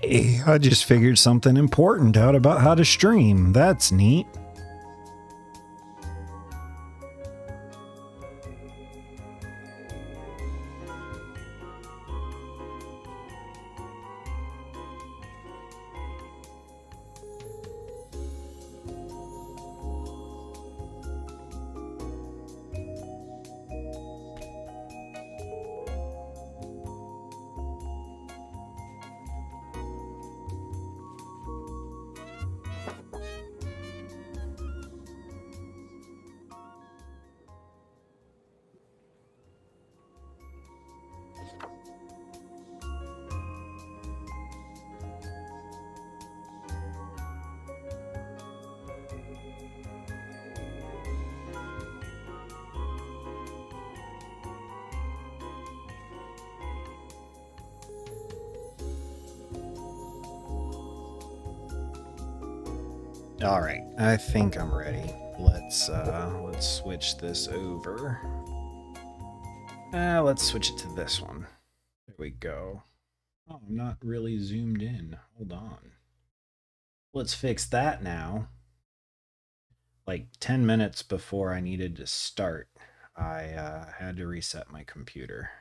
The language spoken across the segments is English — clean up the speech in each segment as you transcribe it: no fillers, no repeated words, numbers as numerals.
Hey, I just figured something important out about how to stream. That's neat. All right, I think I'm ready. Let's switch this over. Let's switch it to this one. There we go. Oh, I'm not really zoomed in. Hold on. Let's fix that now. Like 10 minutes before I needed to start, I had to reset my computer.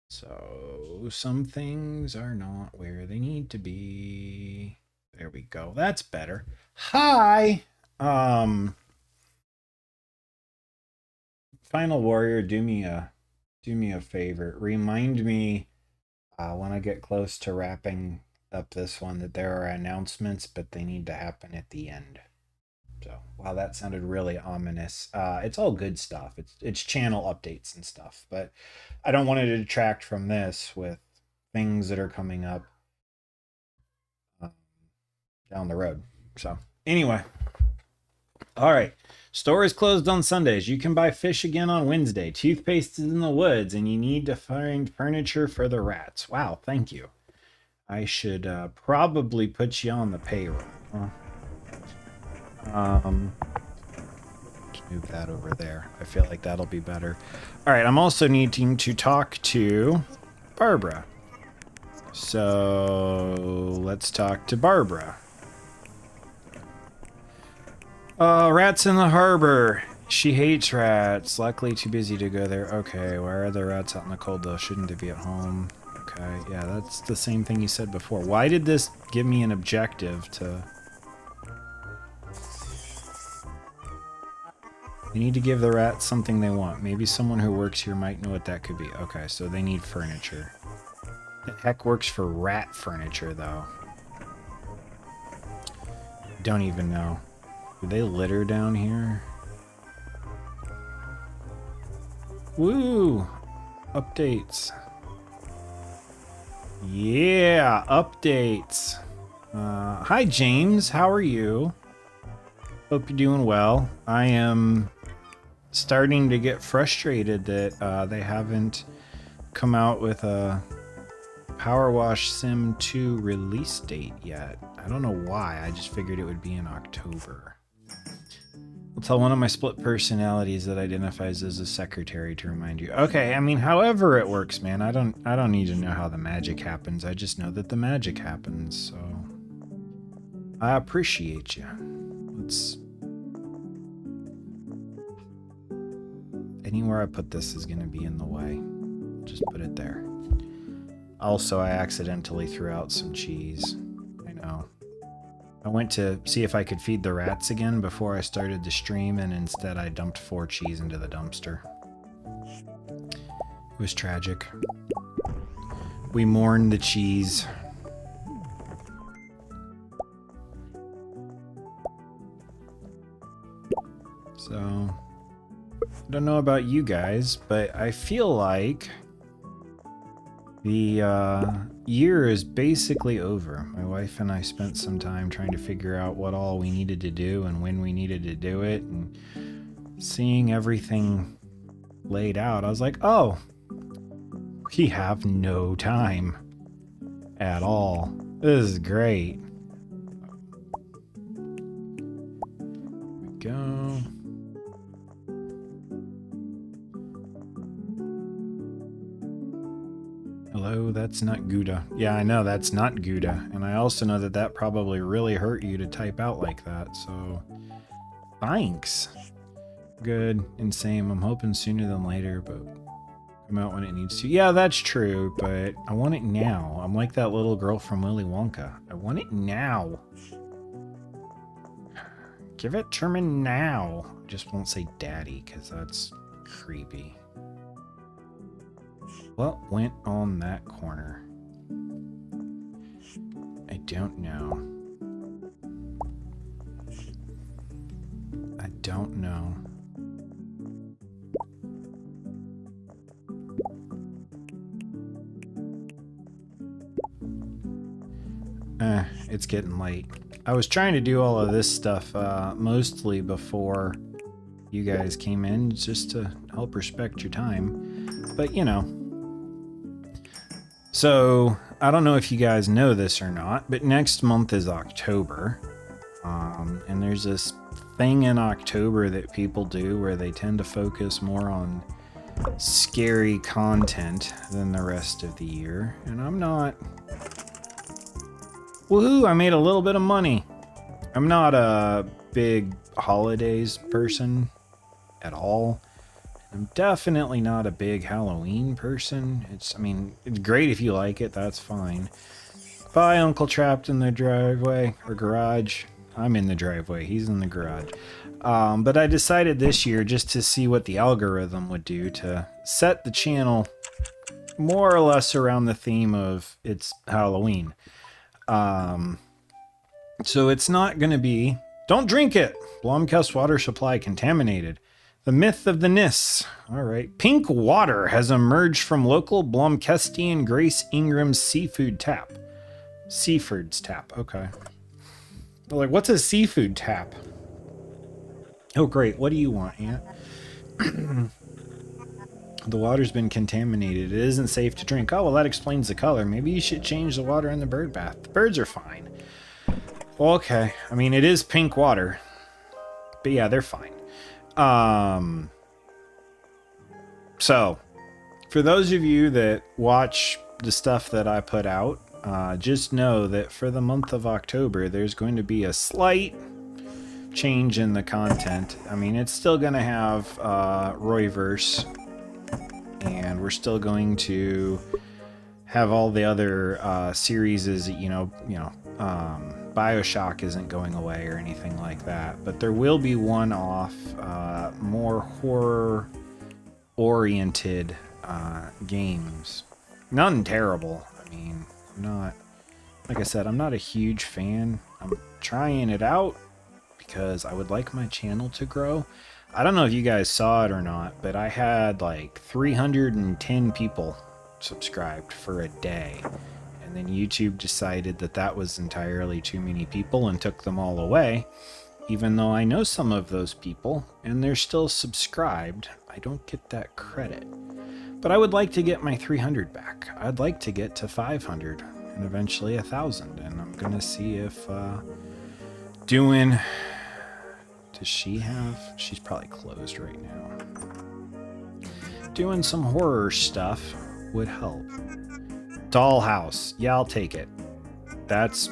So some things are not where they need to be. There we go. That's better. Hi. Final Warrior, do me a favor. Remind me when I get close to wrapping up this one that there are announcements, but they need to happen at the end. So, wow, that sounded really ominous. It's all good stuff. It's channel updates and stuff, but I don't want to detract from this with things that are coming up down the road. So, anyway. All right. Store is closed on Sundays. You can buy fish again on Wednesday. Toothpaste is in the woods, and you need to find furniture for the rats. Wow, thank you. I should probably put you on the payroll. Move that over there. I feel like that'll be better. All right, I'm also needing to talk to Barbara. So let's talk to Barbara. Rats in the harbor. She hates rats. Luckily too busy to go there. Okay, where are the rats out in the cold though? Shouldn't they be at home? Okay, yeah, that's the same thing you said before. Why did this give me an objective to... I need to give the rats something they want. Maybe someone who works here might know what that could be. Okay, so they need furniture. The heck works for rat furniture, though? Don't even know. Do they litter down here? Woo! Updates. Yeah, updates. Hi, James. How are you? Hope you're doing well. I am starting to get frustrated that they haven't come out with a Power Wash Sim 2 release date yet. I don't know why. I just figured it would be in October. I'll tell one of my split personalities that identifies as a secretary to remind you. Okay, I mean, however it works, man. I don't need to know how the magic happens. I just know that the magic happens. So I appreciate you. Let's... Anywhere I put this is going to be in the way. Just put it there. Also, I accidentally threw out some cheese. I know. I went to see if I could feed the rats again before I started the stream, and instead I dumped 4 cheese into the dumpster. It was tragic. We mourn the cheese. So, I don't know about you guys, but I feel like the year is basically over. My wife and I spent some time trying to figure out what all we needed to do and when we needed to do it, and seeing everything laid out, I was like, oh, we have no time at all. This is great. Here we go. Hello, that's not Gouda. Yeah, I know that's not Gouda. And I also know that that probably really hurt you to type out like that, so... Thanks. Good and same. I'm hoping sooner than later, but come out when it needs to. Yeah, that's true, but I want it now. I'm like that little girl from Willy Wonka. I want it now. Give it to me now. Just won't say daddy, because that's creepy. What went on that corner? I don't know. I don't know. It's getting late. I was trying to do all of this stuff mostly before you guys came in, just to help respect your time. But, you know. So, I don't know if you guys know this or not, but next month is October. And there's this thing in October that people do where they tend to focus more on scary content than the rest of the year. And I'm not... Woohoo, I made a little bit of money. I'm not a big holidays person at all. I'm definitely not a big Halloween person. It's great if you like it, that's fine. Bye, Uncle Trapped in the driveway or garage. I'm in the driveway, he's in the garage. But I decided this year just to see what the algorithm would do to set the channel more or less around the theme of it's Halloween. So it's not going to be, don't drink it! Blomkest water supply contaminated. The myth of the Nis. All right. Pink water has emerged from local Blomkestian Grace Ingram's seafood tap. Seaford's tap. Okay. They're like, what's a seafood tap? Oh, great. What do you want, Aunt? The water's been contaminated. It isn't safe to drink. Oh, well, that explains the color. Maybe you should change the water in the bird bath. The birds are fine. Well, okay. I mean, it is pink water. But yeah, they're fine. So, for those of you that watch the stuff that I put out, just know that for the month of October, there's going to be a slight change in the content. I mean, it's still going to have Royverse, and we're still going to have all the other series, BioShock isn't going away or anything like that, but there will be one-off, more horror-oriented games. None terrible. I mean, like I said, I'm not a huge fan. I'm trying it out because I would like my channel to grow. I don't know if you guys saw it or not, but I had like 310 people subscribed for a day. And then YouTube decided that that was entirely too many people and took them all away. Even though I know some of those people and they're still subscribed, I don't get that credit. But I would like to get my 300 back. I'd like to get to 500 and eventually 1,000. And I'm going to see if doing... Does she have... She's probably closed right now. Doing some horror stuff would help. Dollhouse. Yeah, I'll take it. That's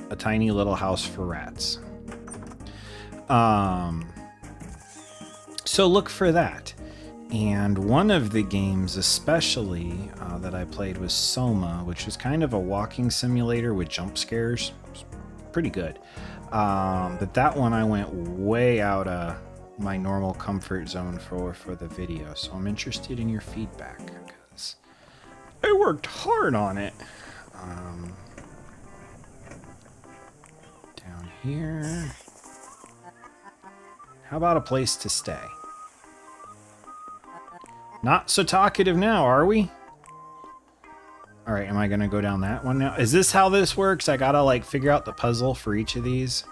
a tiny little house for rats. So look for that. And one of the games especially that I played was Soma, which was kind of a walking simulator with jump scares. It's pretty good. But that one I went way out of my normal comfort zone for the video. So I'm interested in your feedback because I worked hard on it. Down here. How about a place to stay? Not so talkative now, are we? All right, am I gonna go down that one now? Is this how this works? I gotta like figure out the puzzle for each of these.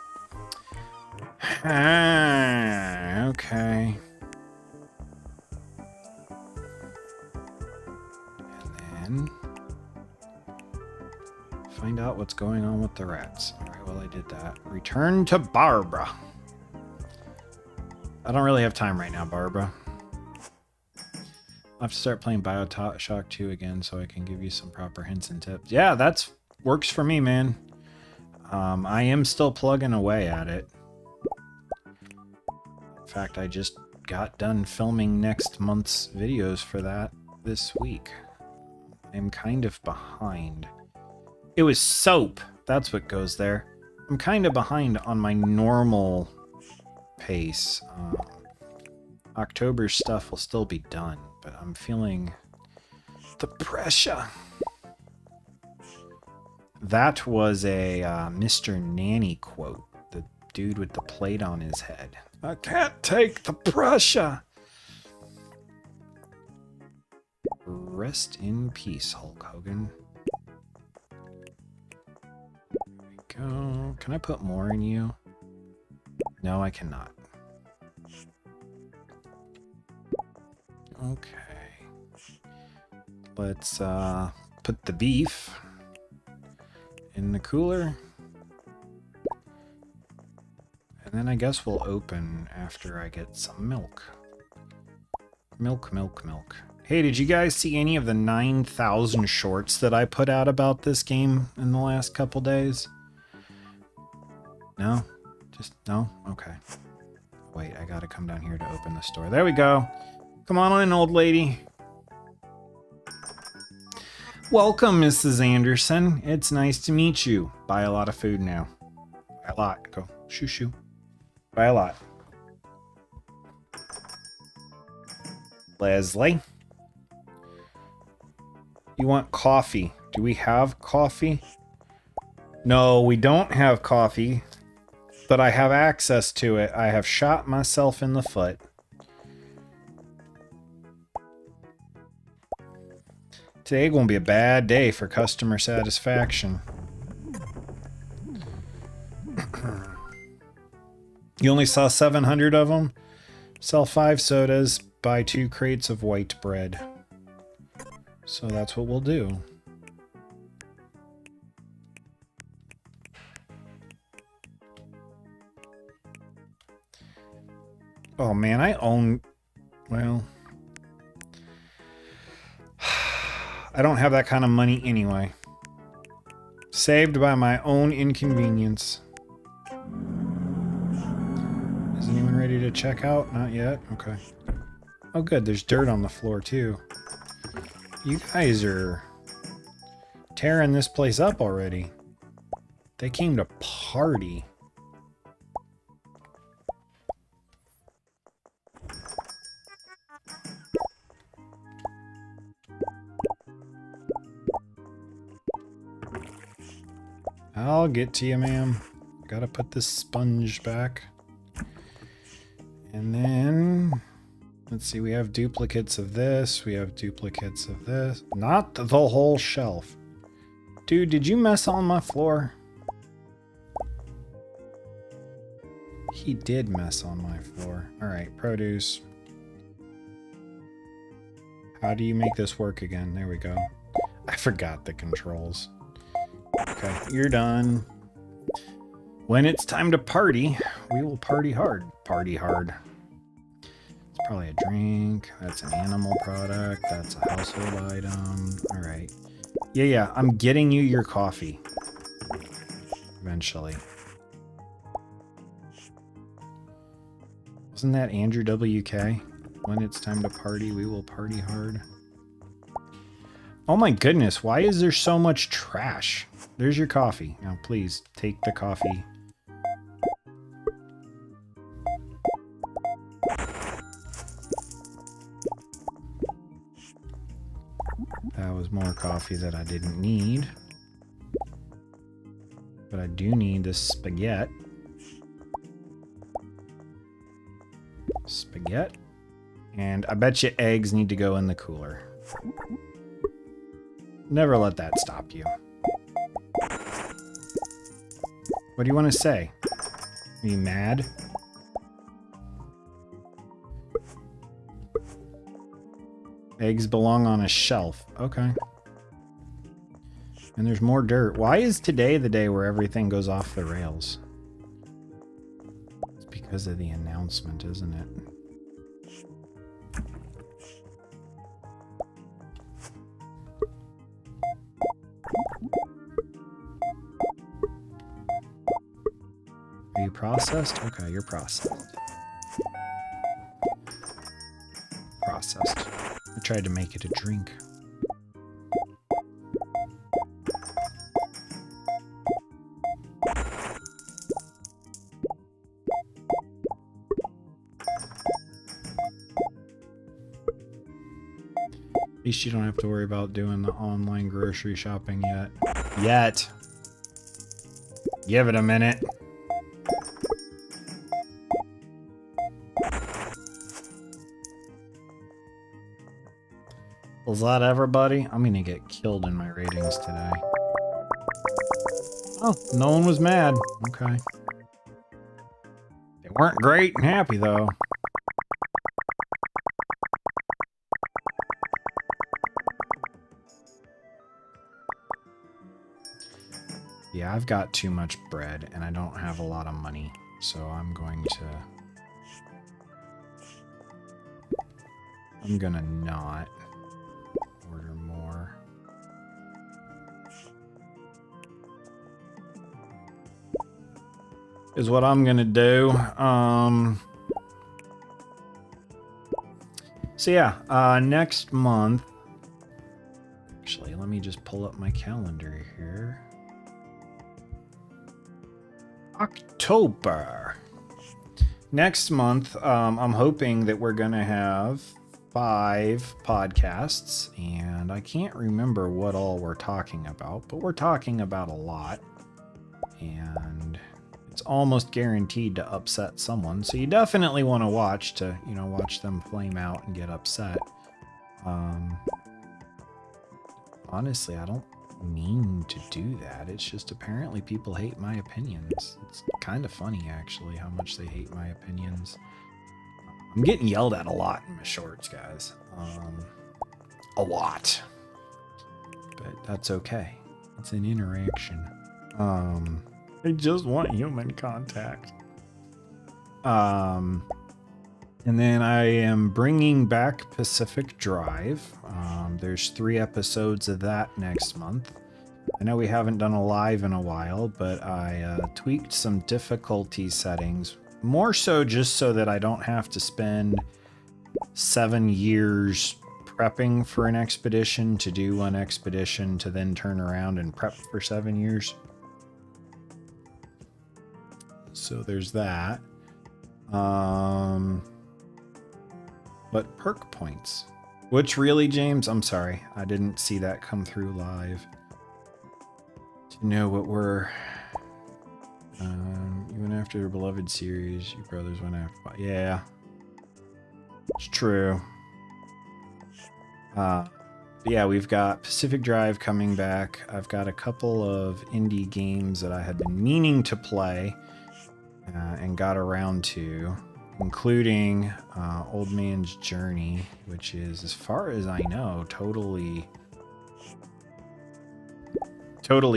Okay. And then find out what's going on with the rats. All right, well, I did that. Return to Barbara. I don't really have time right now, Barbara. I'll have to start playing Bioshock 2 again so I can give you some proper hints and tips. Yeah, that's works for me, man. I am still plugging away at it. In fact, I just got done filming next month's videos for that this week. I'm kind of behind. It was soap. That's what goes there. I'm kind of behind on my normal pace. October's stuff will still be done, but I'm feeling the pressure. That was a Mr. Nanny quote. The dude with the plate on his head. I can't take the pressure. Rest in peace, Hulk Hogan. There we go. Can I put more in you? No, I cannot. Okay. Let's put the beef in the cooler. And then I guess we'll open after I get some milk. Milk, milk, milk. Hey, did you guys see any of the 9,000 shorts that I put out about this game in the last couple days? No? Just no? Okay. Wait, I gotta come down here to open the store. There we go. Come on in, old lady. Welcome, Mrs. Anderson. It's nice to meet you. Buy a lot of food now. Buy a lot. Go. Shoo shoo. Buy a lot. Leslie. You want coffee? Do we have coffee? No, we don't have coffee, but I have access to it. I have shot myself in the foot. Today gonna be a bad day for customer satisfaction. You only saw 700 of them? Sell 5 sodas, buy 2 crates of white bread. So that's what we'll do. Oh man, I own... Well... I don't have that kind of money anyway. Saved by my own inconvenience. Is anyone ready to check out? Not yet? Okay. Oh good, there's dirt on the floor too. You guys are tearing this place up already. They came to party. I'll get to you, ma'am. Gotta put this sponge back. And then... Let's see, we have duplicates of this. We have duplicates of this. Not the whole shelf. Dude, did you mess on my floor? He did mess on my floor. Alright, produce. How do you make this work again? There we go. I forgot the controls. Okay, you're done. When it's time to party, we will party hard. Party hard. It's probably a drink. That's an animal product. That's a household item. Alright. Yeah, I'm getting you your coffee. Eventually. Wasn't that Andrew WK? When it's time to party, we will party hard. Oh my goodness, why is there so much trash? There's your coffee. Now please, take the coffee. That was more coffee that I didn't need. But I do need this spaghetti. Spaghetti. And I bet you eggs need to go in the cooler. Never let that stop you. What do you want to say? Are you mad? Eggs belong on a shelf. Okay. And there's more dirt. Why is today the day where everything goes off the rails? It's because of the announcement, isn't it? processed? Okay, you're processed. Processed. I tried to make it a drink. At least you don't have to worry about doing the online grocery shopping yet. Give it a minute. Was that everybody? I'm gonna get killed in my ratings today. Oh, no one was mad. Okay. They weren't great and happy though. Yeah, I've got too much bread and I don't have a lot of money, so I'm gonna not order more. Is what I'm gonna do. So yeah, next month. Actually, let me just pull up my calendar here. October. Next month, I'm hoping that we're gonna have 5 podcasts, and I can't remember what all we're talking about, but we're talking about a lot, and it's almost guaranteed to upset someone, so you definitely want to watch watch them flame out and get upset. Honestly, I don't mean to do that. It's just apparently people hate my opinions. It's kind of funny, actually, how much they hate my opinions. I'm getting yelled at a lot in my shorts, guys. A lot. But that's okay. It's an interaction. I just want human contact. And then I am bringing back Pacific Drive. There's 3 episodes of that next month. I know we haven't done a live in a while, but I tweaked some difficulty settings. More so just so that I don't have to spend 7 years prepping for an expedition to do one expedition to then turn around and prep for 7 years. So there's that. But perk points. Which really, James? I'm sorry. I didn't see that come through live. To know what we're... you went after your beloved series. Your brothers went after... Yeah. It's true. Yeah, we've got Pacific Drive coming back. I've got a couple of indie games that I had been meaning to play and got around to, including Old Man's Journey, which is, as far as I know, totally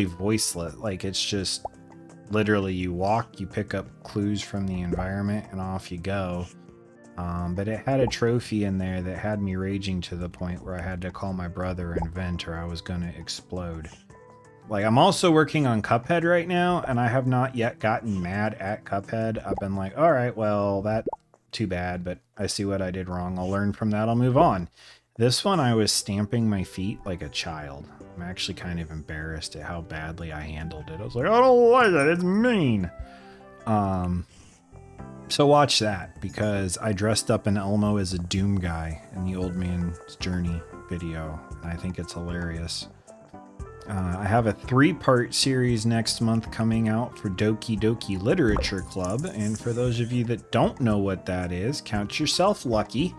voiceless. Like, it's just literally you walk, you pick up clues from the environment, and off you go. But it had a trophy in there that had me raging to the point where I had to call my brother and vent or I was gonna explode. Like, I'm also working on Cuphead right now, and I have not yet gotten mad at Cuphead. I've been like, all right, well, that too bad, but I see what I did wrong. I'll learn from that. I'll move on. This one, I was stamping my feet like a child. I'm actually kind of embarrassed at how badly I handled it. I was like, I don't like it. It's mean. So watch that, because I dressed up in Elmo as a Doom guy in the Old Man's Journey video, and I think it's hilarious. I have a 3-part series next month coming out for Doki Doki Literature Club, and for those of you that don't know what that is, count yourself lucky.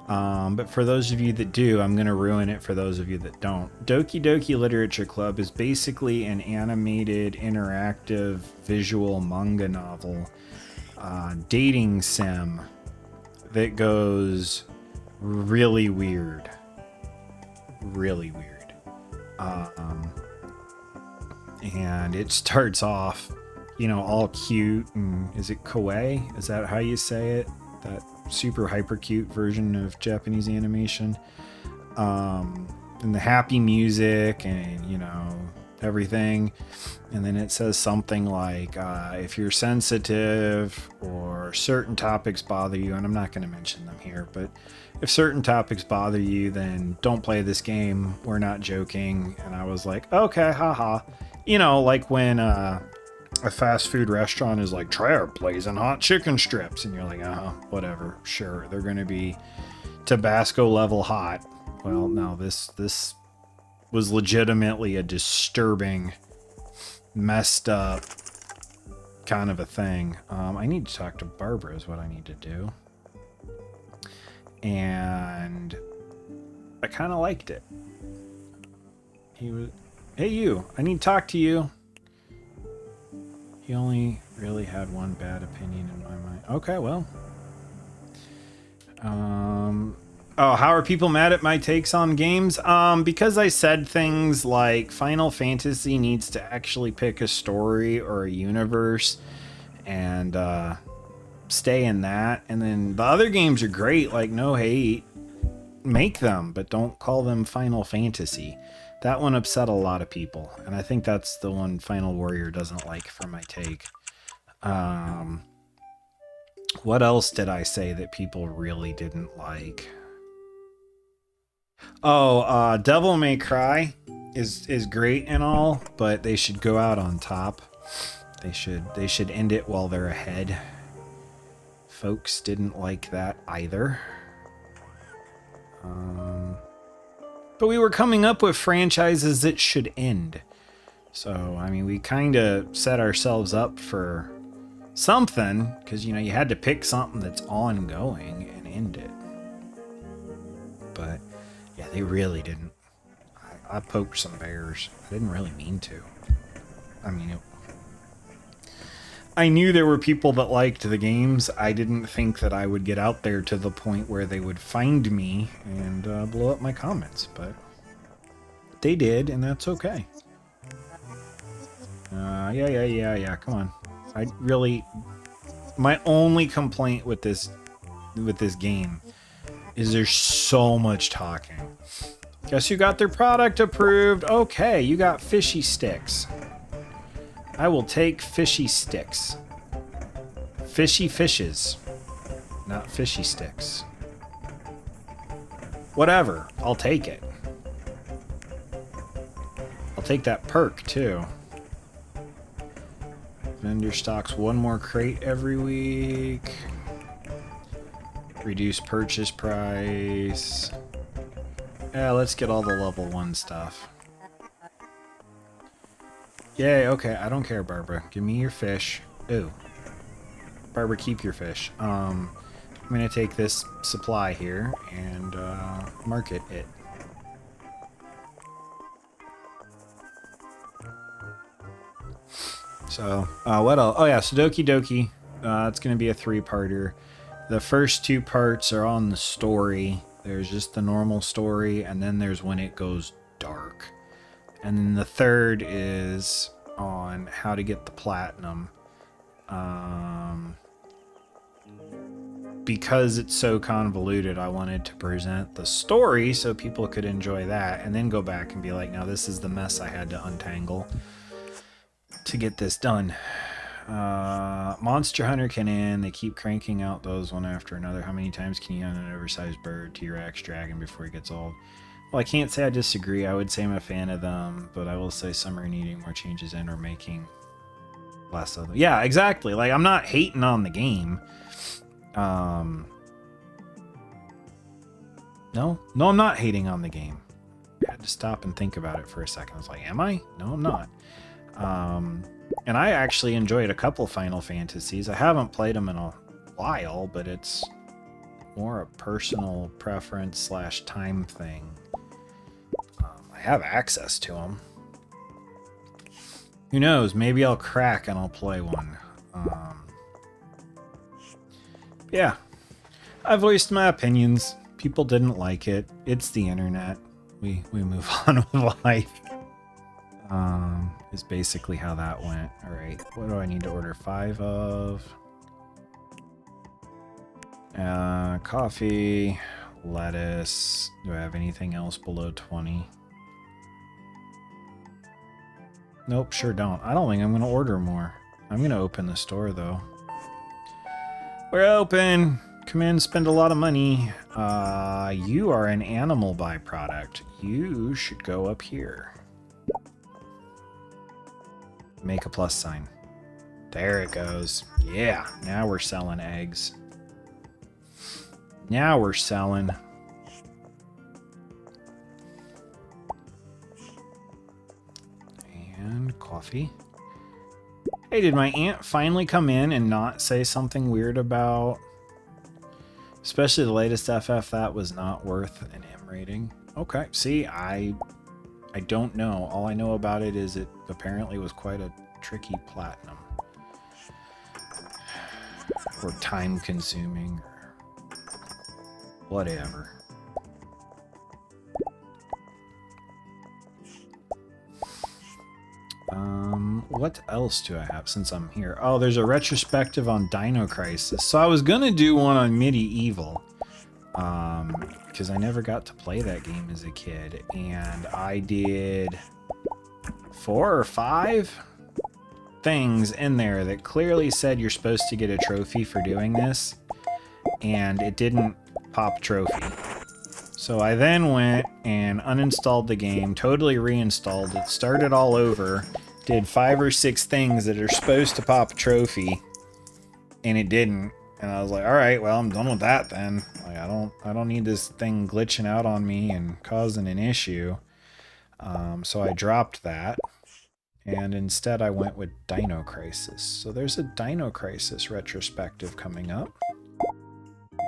But for those of you that do, I'm going to ruin it for those of you that don't. Doki Doki Literature Club is basically an animated, interactive, visual manga novel dating sim that goes really weird. Really weird. And it starts off, you know, all cute, and is it kawaii? Is that how you say it? That super hyper cute version of Japanese animation. And the happy music, and, you know, everything. And then it says something like, if you're sensitive or certain topics bother you, and I'm not going to mention them here, but if certain topics bother you, then don't play this game. We're not joking. And I was like, okay, haha. You know, like when a fast food restaurant is like, try our blazing hot chicken strips. And you're like, whatever. Sure, they're going to be Tabasco level hot. Well, no, this was legitimately a disturbing, messed up kind of a thing. I need to talk to Barbara is what I need to do. And I kind of liked it. He was, hey you, I need to talk to you. He only really had one bad opinion in my mind. Okay, well. Oh, how are people mad at my takes on games? Because I said things like Final Fantasy needs to actually pick a story or a universe and stay in that. And then the other games are great, like no hate. Make them, but don't call them Final Fantasy. That one upset a lot of people. And I think that's the one Final Warrior doesn't like for my take. What else did I say that people really didn't like? Oh, Devil May Cry is great and all, but they should go out on top. They should end it while they're ahead. Folks didn't like that either. But we were coming up with franchises that should end. So, I mean, we kind of set ourselves up for something, because, you know, you had to pick something that's ongoing and end it. But yeah, they really didn't. I poked some bears. I didn't really mean to. I mean, I knew there were people that liked the games. I didn't think that I would get out there to the point where they would find me and blow up my comments, but they did, and that's okay. Yeah. Come on. I really, my only complaint with this game is there's so much talking. Guess who got their product approved? Okay, you got fishy sticks. I will take fishy sticks. Fishy fishes, not fishy sticks. Whatever, I'll take it. I'll take that perk too. Vendor stocks one more crate every week. Reduce purchase price. Yeah, let's get all the level 1 stuff. Yay, okay, I don't care, Barbara. Give me your fish. Ooh. Barbara, keep your fish. I'm gonna take this supply here and market it. So, what else? Oh yeah, so Doki Doki. It's gonna be a 3-parter. The first 2 parts are on the story. There's just the normal story, and then there's when it goes dark. And then the third is on how to get the platinum. Because it's so convoluted, I wanted to present the story so people could enjoy that, and then go back and be like, now this is the mess I had to untangle to get this done. Monster Hunter can end. They keep cranking out those one after another. How many times can you hunt an oversized bird, T-Rex, dragon before it gets old? Well, I can't say I disagree. I would say I'm a fan of them, but I will say some are needing more changes and or making less of them. Yeah, exactly. Like, I'm not hating on the game. No, I'm not hating on the game. I had to stop and think about it for a second. I was like, am I? No, I'm not. And I actually enjoyed a couple Final Fantasies. I haven't played them in a while, but it's more a personal preference / time thing. I have access to them. Who knows? Maybe I'll crack and I'll play one. Yeah. I voiced my opinions. People didn't like it. It's the internet. We move on with life. Is basically how that went. Alright, what do I need to order 5 of? Coffee, lettuce. Do I have anything else below 20? Nope, sure don't. I don't think I'm gonna order more. I'm gonna open the store though. We're open. Come in, spend a lot of money. You are an animal byproduct. You should go up here. Make a plus sign. There it goes. Yeah, now we're selling eggs. Now we're selling. And coffee. Hey, did my aunt finally come in and not say something weird about... Especially the latest FF, that was not worth an M rating. Okay, see, I don't know. All I know about it is it apparently was quite a tricky platinum. Or time-consuming, or whatever. What else do I have since I'm here? Oh, there's a retrospective on Dino Crisis. So I was gonna do one on Medieval, because I never got to play that game as a kid, and I did 4 or 5 things in there that clearly said you're supposed to get a trophy for doing this, and it didn't pop trophy. So I then went and uninstalled the game, totally reinstalled it, started all over, did 5 or 6 things that are supposed to pop a trophy, and it didn't. And I was like, all right, well, I'm done with that then. Like, I don't need this thing glitching out on me and causing an issue. So I dropped that, and instead I went with Dino Crisis. So there's a Dino Crisis retrospective coming up.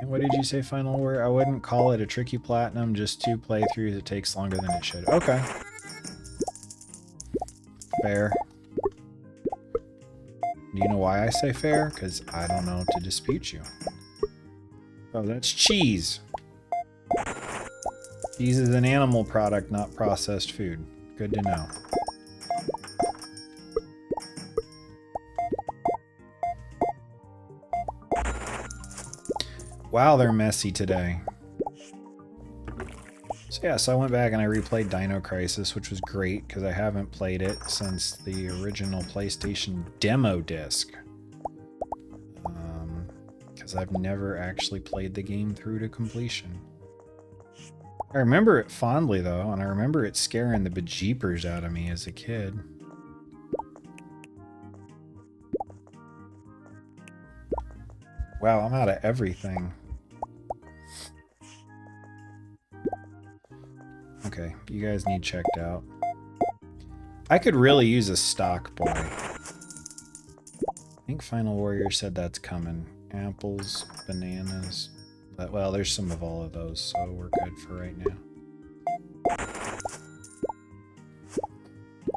And what did you say, final word? I wouldn't call it a tricky platinum, just 2 playthroughs. It takes longer than it should. Okay. Fair. Do you know why I say fair? Because I don't know to dispute you. Oh, that's cheese. Cheese is an animal product, not processed food. Good to know. Wow, they're messy today. So yeah, so I went back and I replayed Dino Crisis, which was great because I haven't played it since the original PlayStation demo disc. Because I've never actually played the game through to completion. I remember it fondly though, and I remember it scaring the bejeepers out of me as a kid. Wow, I'm out of everything. Okay, you guys need checked out. I could really use a stock boy. I think Final Warrior said that's coming. Apples, bananas. Well, there's some of all of those, so we're good for right now.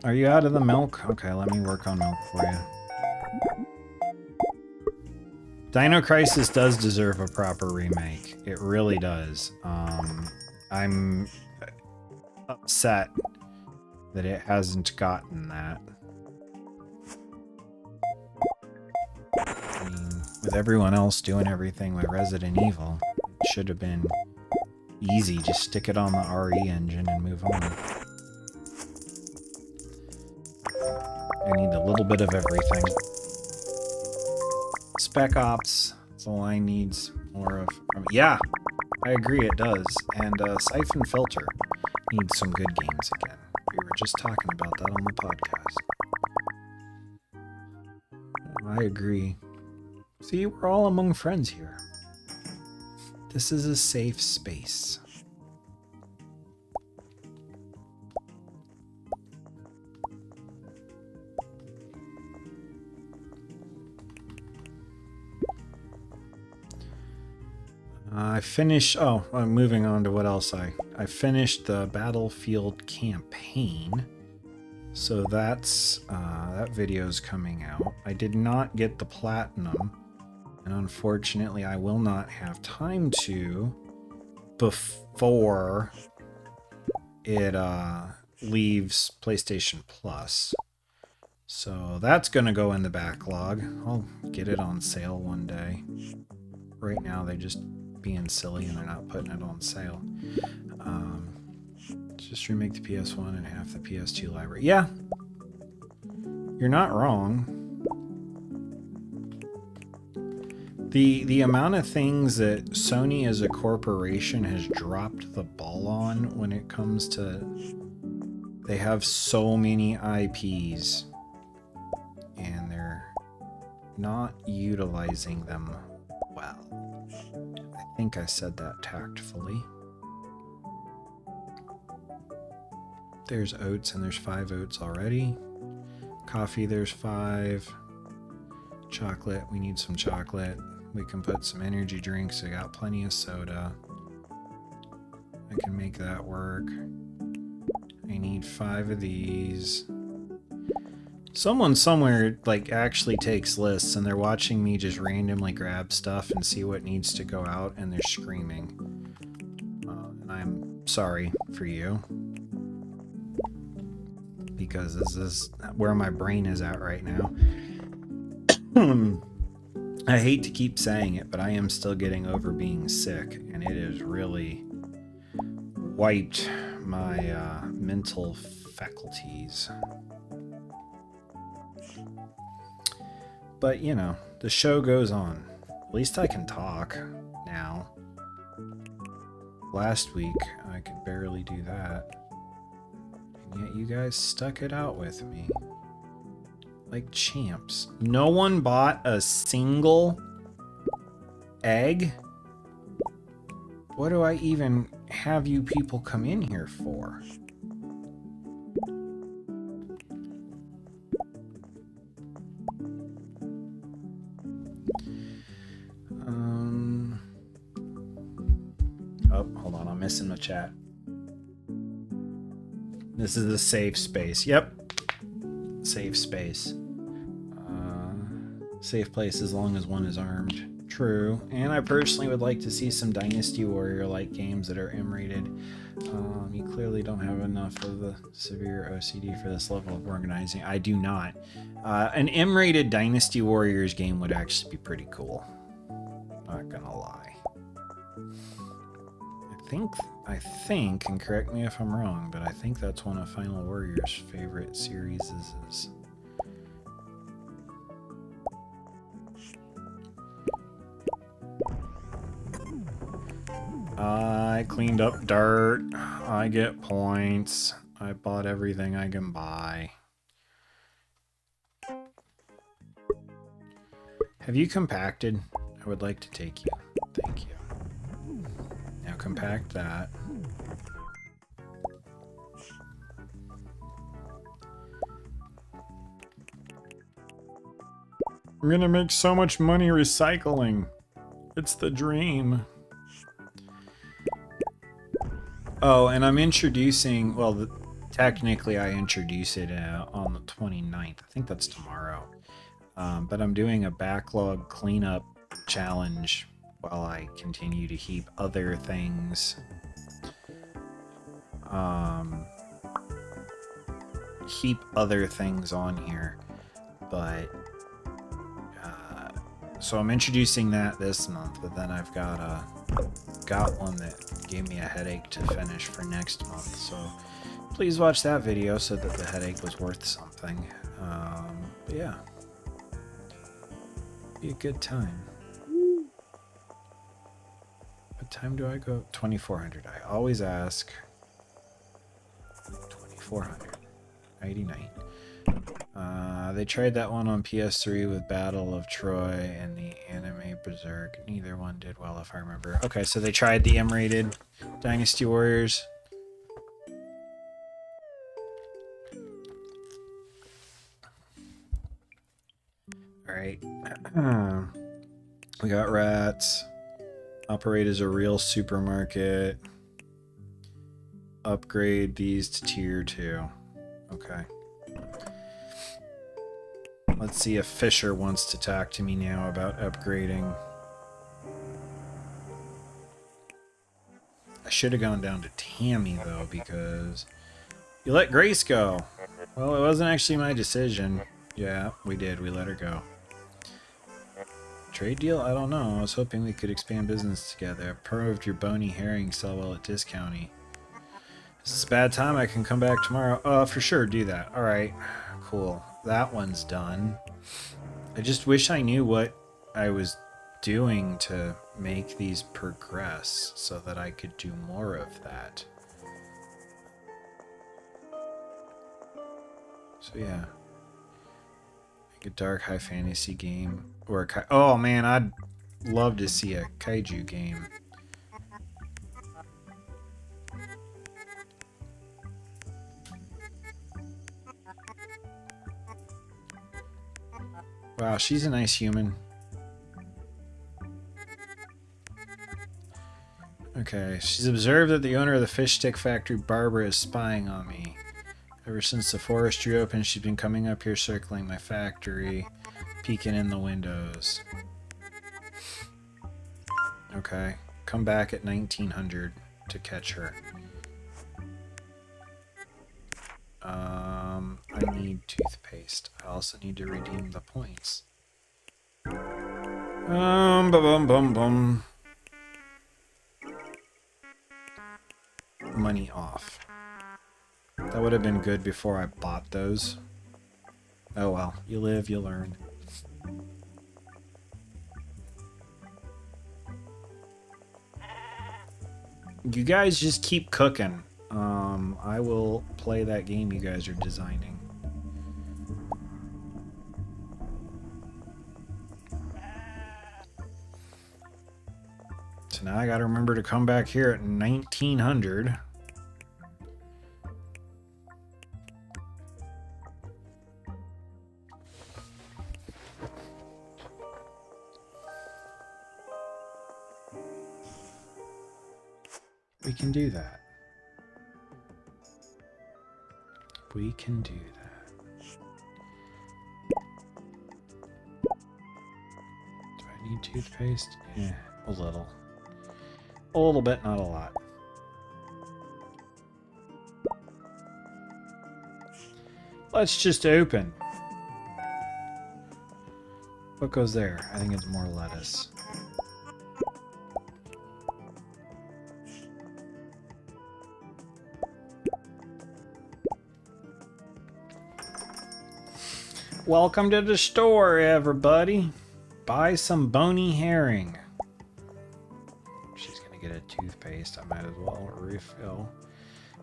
Are you out of the milk? Okay, let me work on milk for you. Dino Crisis does deserve a proper remake. It really does. I'm upset that it hasn't gotten that. I mean, with everyone else doing everything with Resident Evil, it should have been easy. Just stick it on the RE engine and move on. I need a little bit of everything. Spec Ops, that's all I needs more of. Yeah, I agree it does. And Siphon Filter needs some good games again. We were just talking about that on the podcast. I agree. See, we're all among friends here. This is a safe space. I finished... Oh, I'm moving on to what else I finished the Battlefield campaign. So that's... that video's coming out. I did not get the platinum. And unfortunately, I will not have time to before it leaves PlayStation Plus. So that's going to go in the backlog. I'll get it on sale one day. Right now, they're just being silly and they're not putting it on sale. Just remake the PS1 and half the PS2 library. Yeah, You're not wrong. The amount of things that Sony as a corporation has dropped the ball on when it comes to... They have so many IPs, and they're not utilizing them well. I think I said that tactfully. There's oats, and there's 5 oats already. Coffee, there's 5. Chocolate, we need some chocolate. We can put some energy drinks. I got plenty of soda. I can make that work. I need 5 of these. Someone somewhere like actually takes lists, and they're watching me just randomly grab stuff and see what needs to go out, and they're screaming. And I'm sorry for you, because this is where my brain is at right now. I hate to keep saying it, but I am still getting over being sick, and it has really wiped my mental faculties. But, you know, the show goes on. At least I can talk now. Last week, I could barely do that. And yet you guys stuck it out with me. Like champs. No one bought a single egg? What do I even have you people come in here for? Oh, hold on, I'm missing the chat. This is a safe space. Yep. Safe space. Safe place as long as one is armed. True. And I personally would like to see some Dynasty Warrior-like games that are M-rated. You clearly don't have enough of the severe OCD for this level of organizing. I do not. An M-rated Dynasty Warriors game would actually be pretty cool. Not gonna lie. I think, and correct me if I'm wrong, but I think that's one of Final Warrior's favorite series is. I cleaned up dirt. I get points. I bought everything I can buy. Have you compacted? I would like to take you. Thank you. Now compact that. I'm gonna make so much money recycling. It's the dream. Oh, and I'm introducing, well, technically I introduce it on the 29th. I think that's tomorrow. But I'm doing a backlog cleanup challenge while I continue to heap other things. Heap other things on here. But, so I'm introducing that this month, but then I've got one that gave me a headache to finish for next month, so please watch that video so that the headache was worth something. But yeah, be a good time. What time do I go? 2400. I always ask. 2400. Nighty night. They tried that one on PS3 with Battle of Troy and the anime Berserk. Neither one did well, if I remember. Okay, so they tried the M-rated Dynasty Warriors. Alright. We got rats. Operate as a real supermarket. Upgrade these to tier 2. Okay. Let's see if Fisher wants to talk to me now about upgrading. I should have gone down to Tammy, though, because you let Grace go. Well, it wasn't actually my decision. Yeah, we did. We let her go. Trade deal? I don't know. I was hoping we could expand business together. I proved your bony herring sell well at discounty. Is this a bad time? I can come back tomorrow. For sure, do that. Alright, cool. that one's done. I just wish I knew what I was doing to make these progress so that I could do more of that. So yeah. Like a dark high fantasy game. Or a oh man, I'd love to see a kaiju game. Wow, she's a nice human. Okay, she's observed that the owner of the fish stick factory, Barbara, is spying on me. Ever since the forest drew open, she's been coming up here circling my factory, peeking in the windows. Okay, come back at 1900 to catch her. I need toothpaste. I also need to redeem the points. Bum. Money off. That would have been good before I bought those. Oh well, you live, you learn. You guys just keep cooking. I will play that game you guys are designing. So now I gotta remember to come back here at 1900. We can do that. We can do that. Do I need toothpaste? Yeah, a little. A little bit, not a lot. Let's just open. What goes there? I think it's more lettuce. Welcome to the store, everybody. Buy some bony herring. She's gonna get a toothpaste. I might as well refill.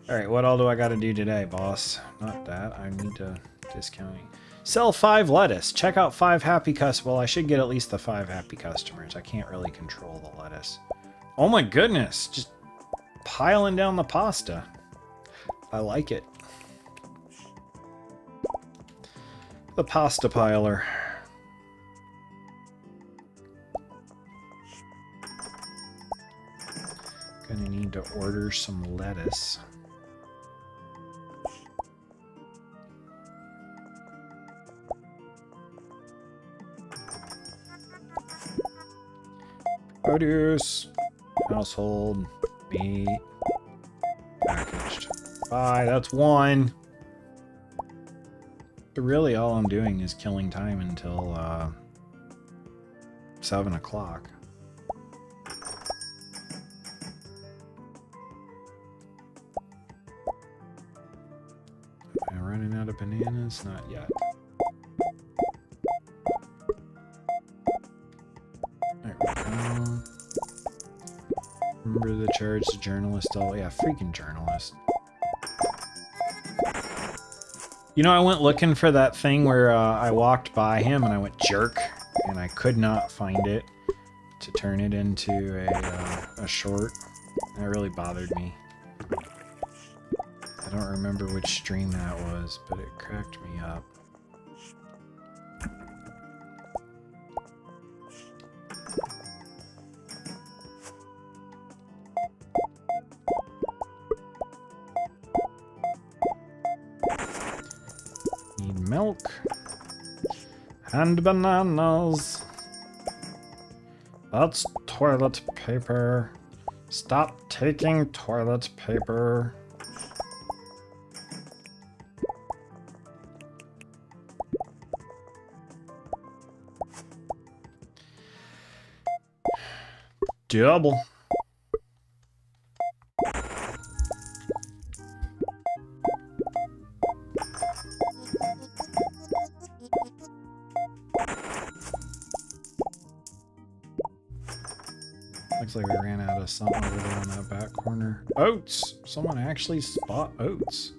Alright, what all do I gotta do today, boss? Not that. I need to discounting. Sell 5 lettuce. Check out 5 happy customers. Well, I should get at least the 5 happy customers. I can't really control the lettuce. Oh my goodness. Just piling down the pasta. I like it. The pasta piler. Gonna need to order some lettuce. Produce. Household. Meat. Packaged. Bye, that's 1. But really, all I'm doing is killing time until 7 o'clock. Am I running out of bananas? Not yet. There we go. Remember the charge, the journalist. Oh yeah, freaking journalist. You know, I went looking for that thing where I walked by him and I went jerk, and I could not find it to turn it into a short. That really bothered me. I don't remember which stream that was, but it cracked me up. Milk and bananas. That's toilet paper. Stop taking toilet paper. Double. like we ran out of something over there in that back corner. Oats! Someone actually bought oats.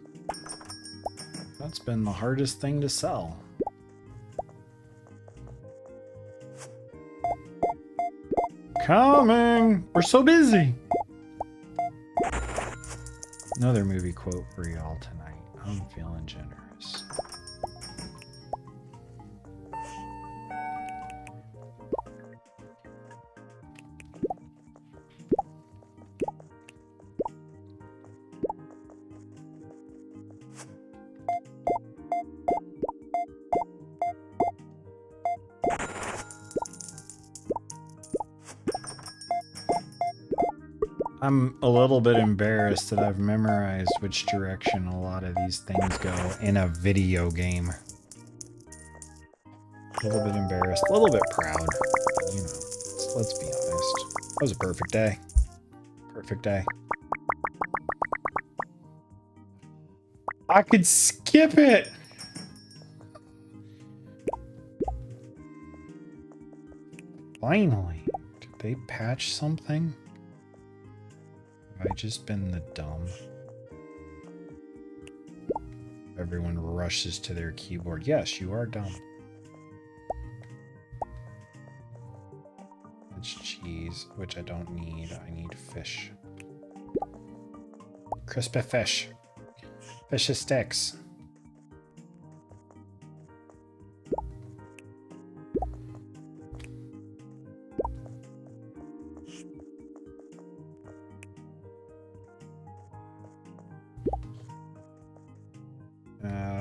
That's been the hardest thing to sell. Coming! We're so busy! Another movie quote for y'all tonight. I'm feeling generous. I'm a little bit embarrassed that I've memorized which direction a lot of these things go in a video game. A little bit embarrassed, a little bit proud. But, you know, let's be honest. That was a perfect day. Perfect day. I could skip it! Finally. Did they patch something? Have I just been the dumb? Everyone rushes to their keyboard. Yes, you are dumb. It's cheese, which I don't need. I need fish. Crispy fish. Fish sticks.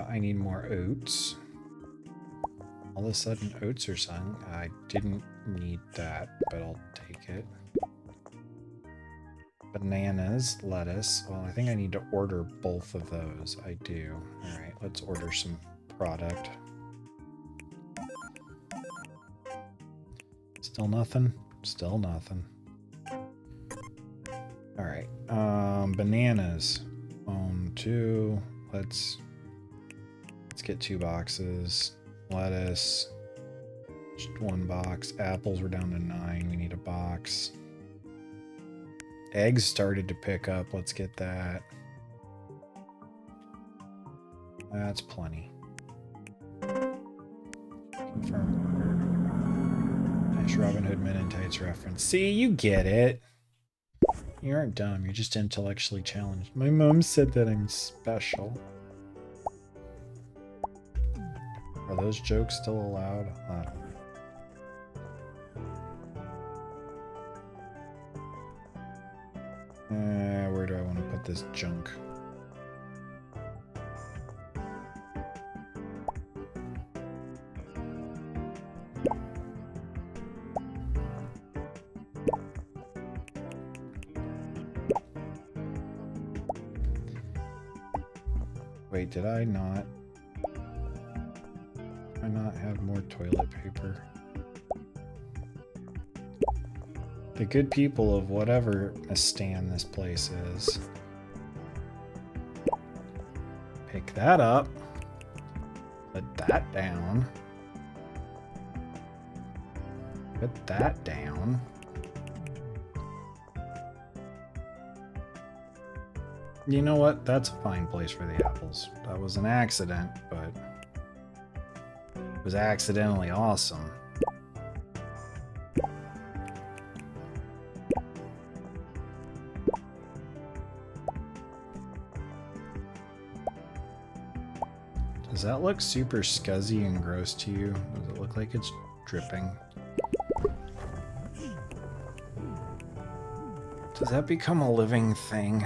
I need more oats. All of a sudden, oats are selling. I didn't need that, but I'll take it. Bananas, lettuce. Well, I think I need to order both of those. I do. All right, let's order some product. Still nothing? Still nothing. All right. Bananas. 2. Let's get 2 boxes. Lettuce. Just 1 box. Apples were down to 9. We need a box. Eggs started to pick up. Let's get that. That's plenty. Confirm. Nice Robin Hood Men in Tights reference. See, you get it. You aren't dumb. You're just intellectually challenged. My mom said that I'm special. Are those jokes still allowed? I don't know. Where do I want to put this junk? Wait, did I not? Did I not have more toilet paper? The good people of whatever stand this place is. Pick that up. Put that down. Put that down. You know what? That's a fine place for the apples. That was an accident, but it was accidentally awesome. Does that look super scuzzy and gross to you? Does it look like it's dripping? Does that become a living thing?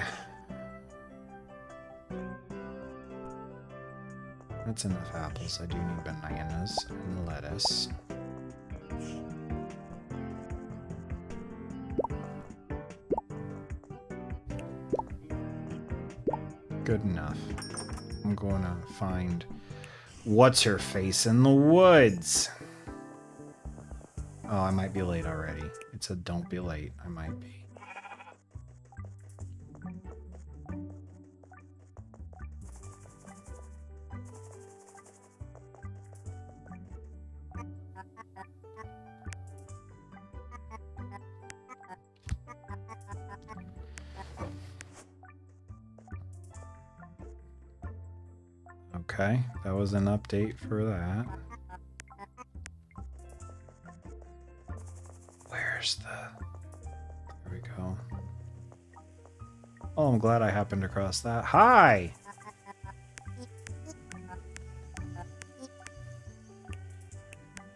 That's enough apples. I do need bananas and lettuce. Good enough. I'm going to find what's her face in the woods. Oh, I might be late already. It said don't be late. I might be. Okay, that was an update for that. Where's the... There we go. Oh, I'm glad I happened across that. Hi!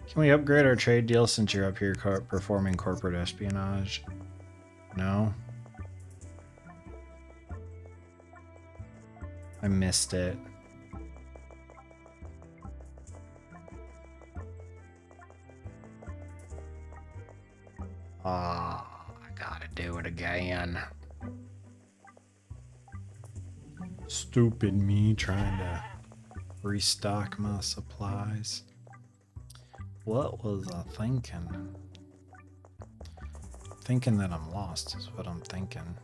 Can we upgrade our trade deal since you're up here performing corporate espionage? No? I missed it. Ah, I gotta do it again. Stupid me trying to restock my supplies. What was I thinking? Thinking that I'm lost is what I'm thinking.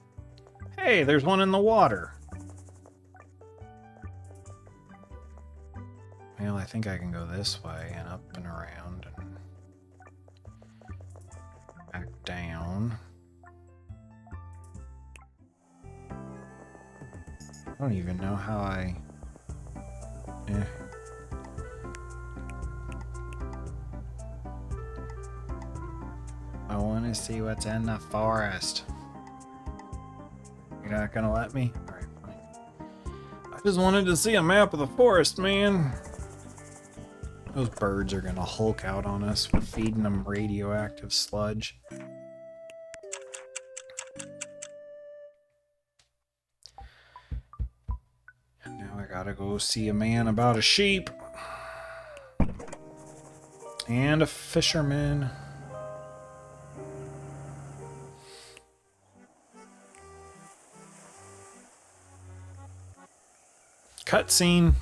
Hey, there's one in the water. Well, I think I can go this way and up and around and back down. I don't even know how I... I want to see what's in the forest. You're not gonna let me? Alright, fine. I just wanted to see a map of the forest, man. Those birds are gonna hulk out on us. We're feeding them radioactive sludge. And now I gotta go see a man about a sheep. And a fisherman. Cutscene.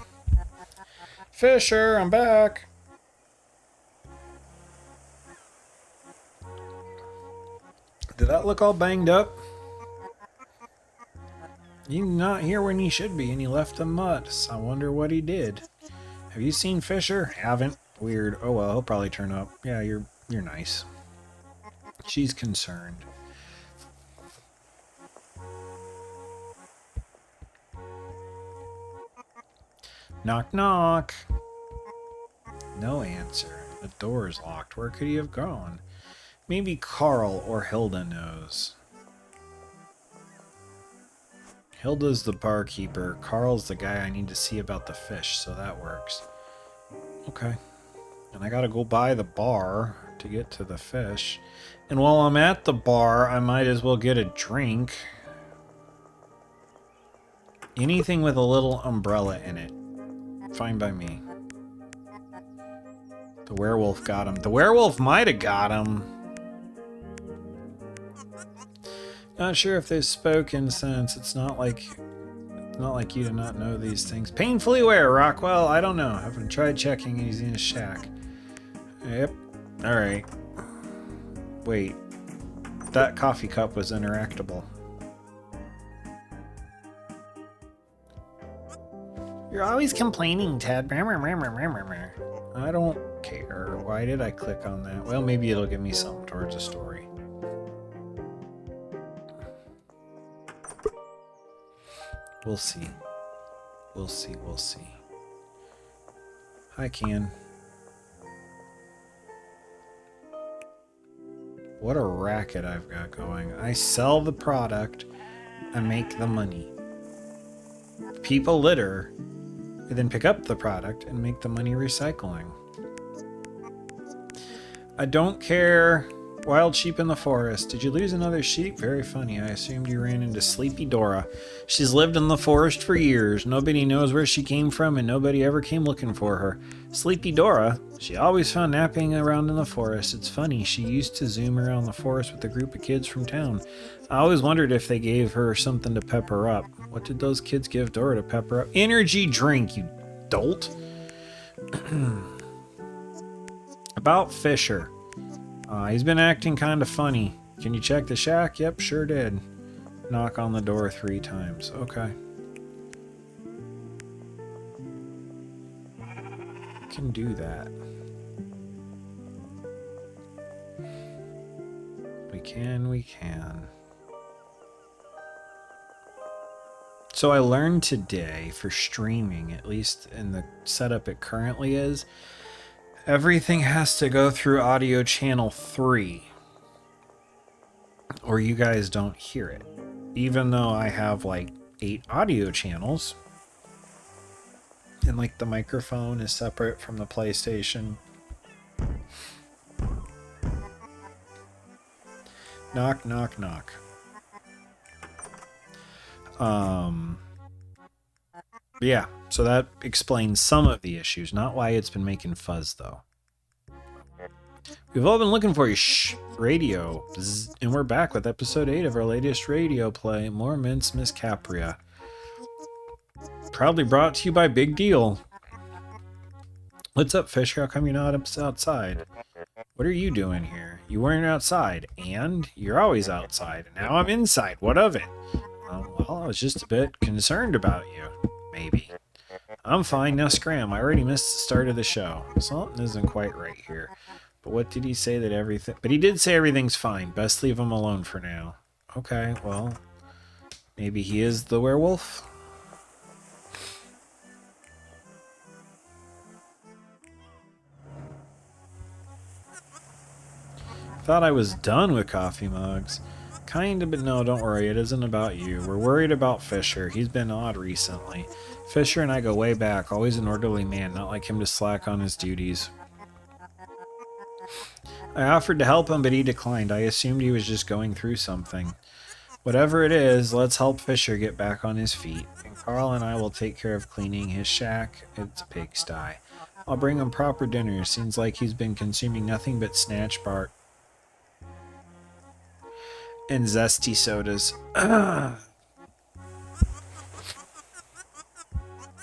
Fisher, I'm back. Did that look all banged up? You're not here when you should be, and you left the mud. So I wonder what he did. Have you seen Fisher? Haven't. Weird. Oh well, he'll probably turn up. Yeah, you're nice. She's concerned. Knock knock. No answer. The door is locked. Where could he have gone? Maybe Carl or Hilda knows. Hilda's the barkeeper. Carl's the guy I need to see about the fish, so that works. Okay. And I gotta go by the bar to get to the fish. And while I'm at the bar, I might as well get a drink. Anything with a little umbrella in it. Fine by me. The werewolf got him. The werewolf might have got him. Not sure if they've spoken since. It's not like you to not know these things. Painfully aware, Rockwell. I don't know. I haven't tried checking. He's in his shack. Yep. All right. Wait. That coffee cup was interactable. You're always complaining, Ted. I don't care. Why did I click on that? Well, maybe it'll give me something towards a story. We'll see. We'll see. We'll see. Hi, Can. What a racket I've got going. I sell the product and make the money. People litter, and then pick up the product and make the money recycling. I don't care. Wild sheep in the forest. Did you lose another sheep? Very funny. I assumed you ran into Sleepy Dora. She's lived in the forest for years. Nobody knows where she came from, and nobody ever came looking for her. Sleepy Dora? She always found napping around in the forest. It's funny, she used to zoom around the forest with a group of kids from town. I always wondered if they gave her something to pep her up. What did those kids give Dora to pep her up? Energy drink, you dolt. About Fisher. He's been acting kind of funny. Can you check the shack? Yep, sure did. Knock on the door 3 times. Okay. Can do that. We can. So I learned today for streaming, at least in the setup it currently is, everything has to go through audio channel 3 or you guys don't hear it. Even though I have like 8 audio channels and like the microphone is separate from the PlayStation. Knock, knock, knock. Yeah, so that explains some of the issues, not why it's been making fuzz though. We've all been looking for you, radio, and we're back with episode 8 of our latest radio play, More Mince Miss Capria. Proudly brought to you by Big Deal. What's up, Fisher? How come you're not outside? What are you doing here? You weren't outside, and you're always outside, and now I'm inside. What of it? Well, I was just a bit concerned about you. Maybe. I'm fine. Now scram. I already missed the start of the show. Something isn't quite right here. But what did he say that everything... But he did say everything's fine. Best leave him alone for now. Okay, well... Maybe he is the werewolf? Thought I was done with coffee mugs. Kinda, but no, don't worry. It isn't about you. We're worried about Fisher. He's been odd recently. Fisher and I go way back. Always an orderly man. Not like him to slack on his duties. I offered to help him, but he declined. I assumed he was just going through something. Whatever it is, let's help Fisher get back on his feet. And Carl and I will take care of cleaning his shack. It's a pigsty. I'll bring him proper dinner. Seems like he's been consuming nothing but snatch bark and zesty sodas.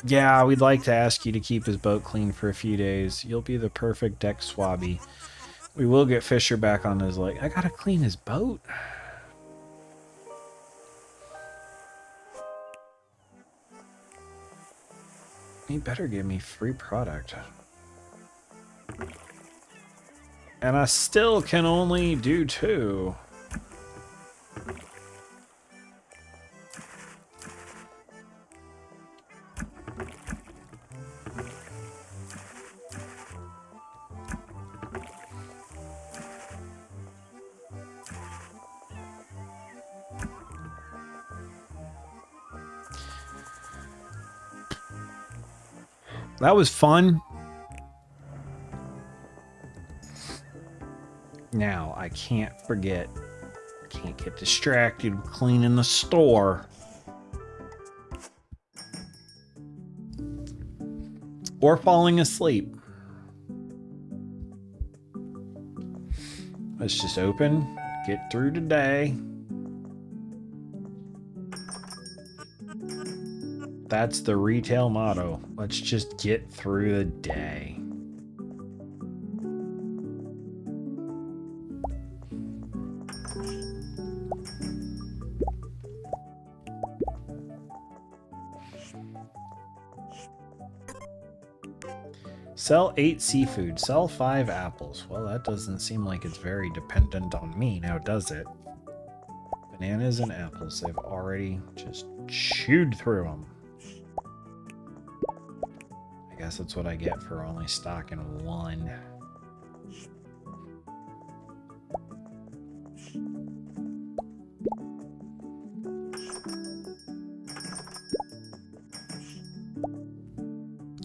Yeah, we'd like to ask you to keep his boat clean for a few days. You'll be the perfect deck swabby. We will get Fisher back on his leg. I gotta clean his boat? He better give me free product. And I still can only do 2. That was fun. Now, I can't forget. Can't get distracted cleaning the store. Or falling asleep. Let's just open, get through today. That's the retail motto. Let's just get through the day. Sell 8 seafood. Sell 5 apples. Well, that doesn't seem like it's very dependent on me now, does it? Bananas and apples. They've already just chewed through them. I guess that's what I get for only stocking 1.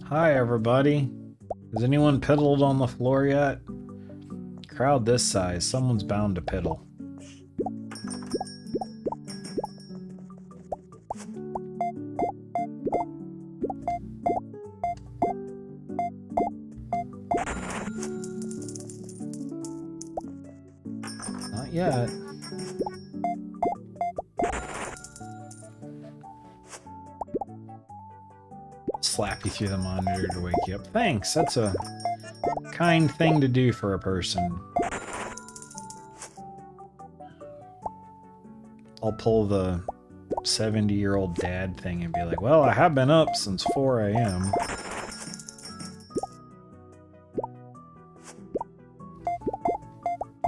Hi, everybody. Has anyone piddled on the floor yet? Crowd this size, someone's bound to piddle. Not yet. Slap you through the monitor to wake you up. Thanks, that's a kind thing to do for a person. I'll pull the 70-year-old dad thing and be like, well, I have been up since 4 a.m.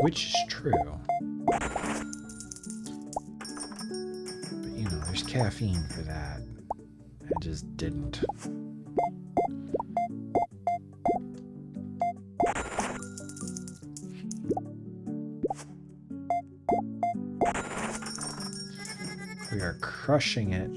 Which is true. But, you know, there's caffeine for that. I just didn't. We are crushing it.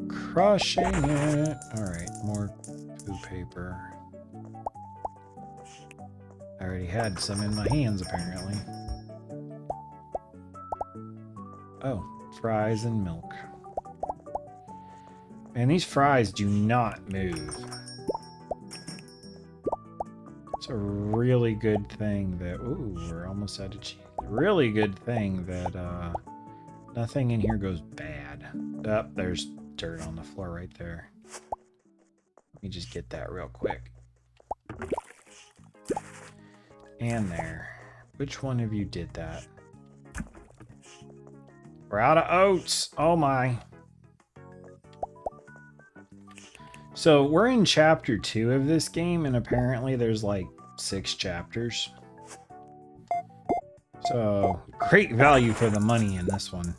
Crushing it. All right, more poo paper. I already had some in my hands, apparently. Oh, fries and milk. And these fries do not move. It's a really good thing that... Ooh, we're almost out of cheese. Really good thing that nothing in here goes bad. Oh, there's dirt on the floor right there. Let me just get that real quick. And there. Which one of you did that? We're out of oats. Oh my. So we're in chapter 2 of this game, and apparently there's like 6 chapters. So great value for the money in this one.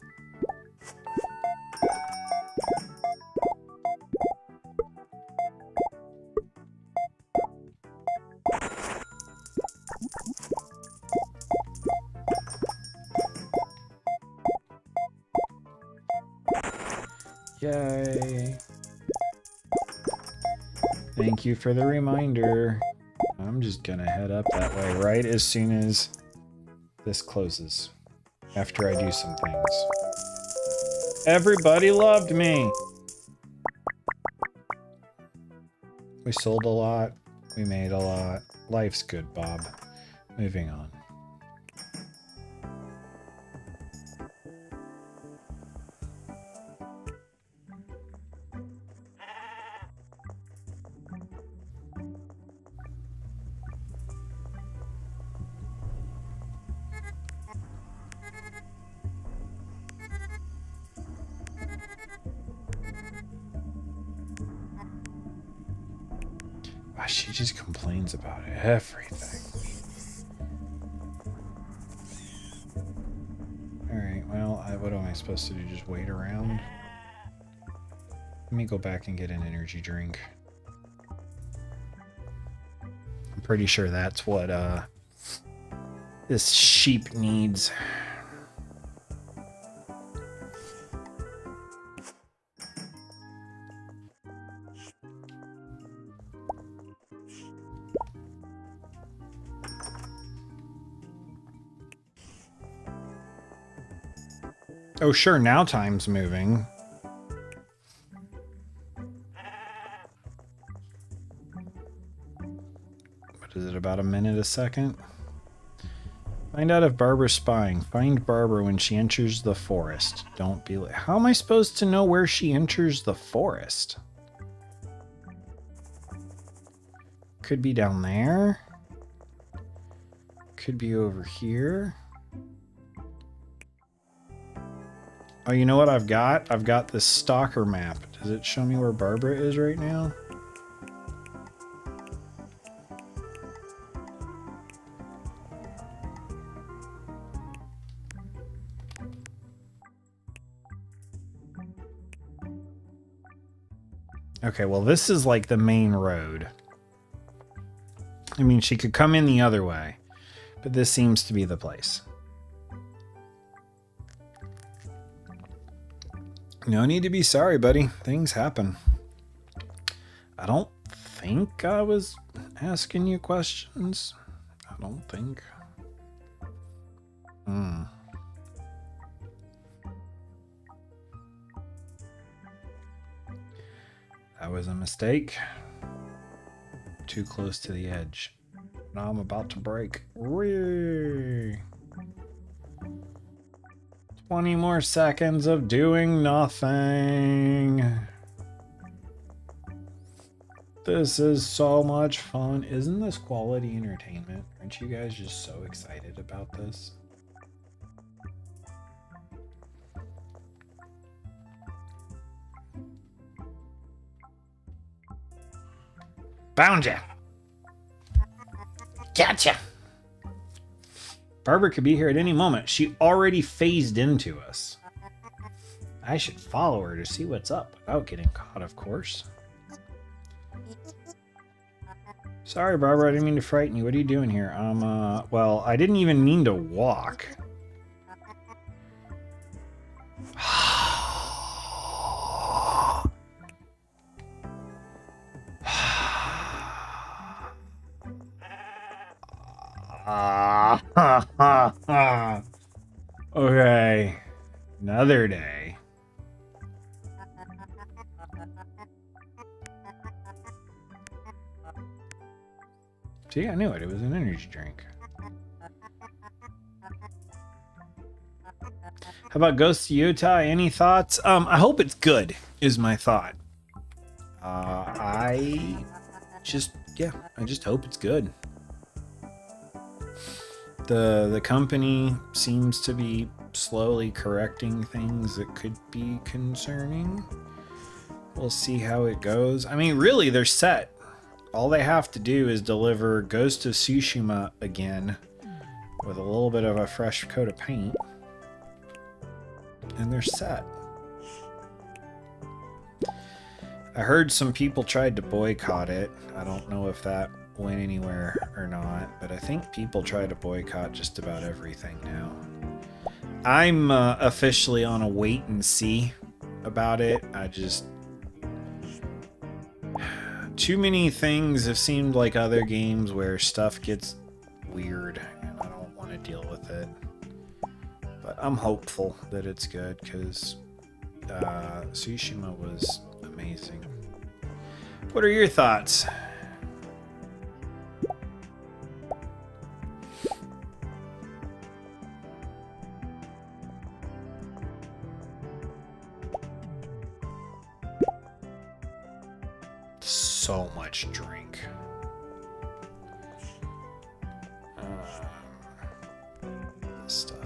Yay. Thank you for the reminder. I'm just gonna head up that way right as soon as this closes. After I do some things. Everybody loved me! We sold a lot. We made a lot. Life's good, Bob. Moving on. She just complains about everything. Alright, well, what am I supposed to do? Just wait around? Let me go back and get an energy drink. I'm pretty sure that's what this sheep needs. Oh, sure, now time's moving. What is it, about a minute a second? Find out if Barbara's spying. Find Barbara when she enters the forest. Don't be late. How am I supposed to know where she enters the forest? Could be down there. Could be over here. Oh, you know what I've got? I've got this stalker map. Does it show me where Barbara is right now? Okay, well, this is like the main road. I mean, she could come in the other way, but this seems to be the place. No need to be sorry, buddy. Things happen. I don't think I was asking you questions. I don't think. That was a mistake. Too close to the edge. Now I'm about to break. Whee! 20 more seconds of doing nothing. This is so much fun. Isn't this quality entertainment? Aren't you guys just so excited about this? Found ya. Gotcha. Barbara could be here at any moment. She already phased into us. I should follow her to see what's up without getting caught, of course. Sorry, Barbara, I didn't mean to frighten you. What are you doing here? Well, I didn't even mean to walk. Okay. Another day. See, I knew it. It was an energy drink. How about Ghost of Utah? Any thoughts? I hope it's good, is my thought. I just hope it's good. The company seems to be slowly correcting things that could be concerning. We'll see how it goes. I mean, really, they're set. All they have to do is deliver Ghost of Tsushima again with a little bit of a fresh coat of paint, and they're set. I heard some people tried to boycott it. I don't know if that went anywhere or not, but I think people try to boycott just about everything now. I'm officially on a wait and see about it. Too many things have seemed like other games where stuff gets weird, and I don't want to deal with it. But I'm hopeful that it's good, because Tsushima was amazing. What are your thoughts? So much drink. This stuff.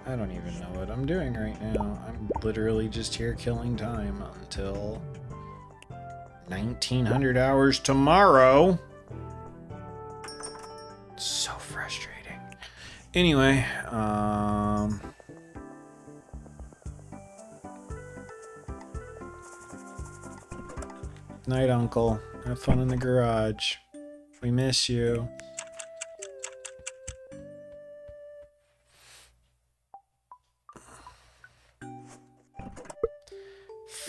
I don't even know what I'm doing right now. I'm literally just here killing time until 1900 hours tomorrow. So frustrating. Anyway, night, Uncle. Have fun in the garage. We miss you.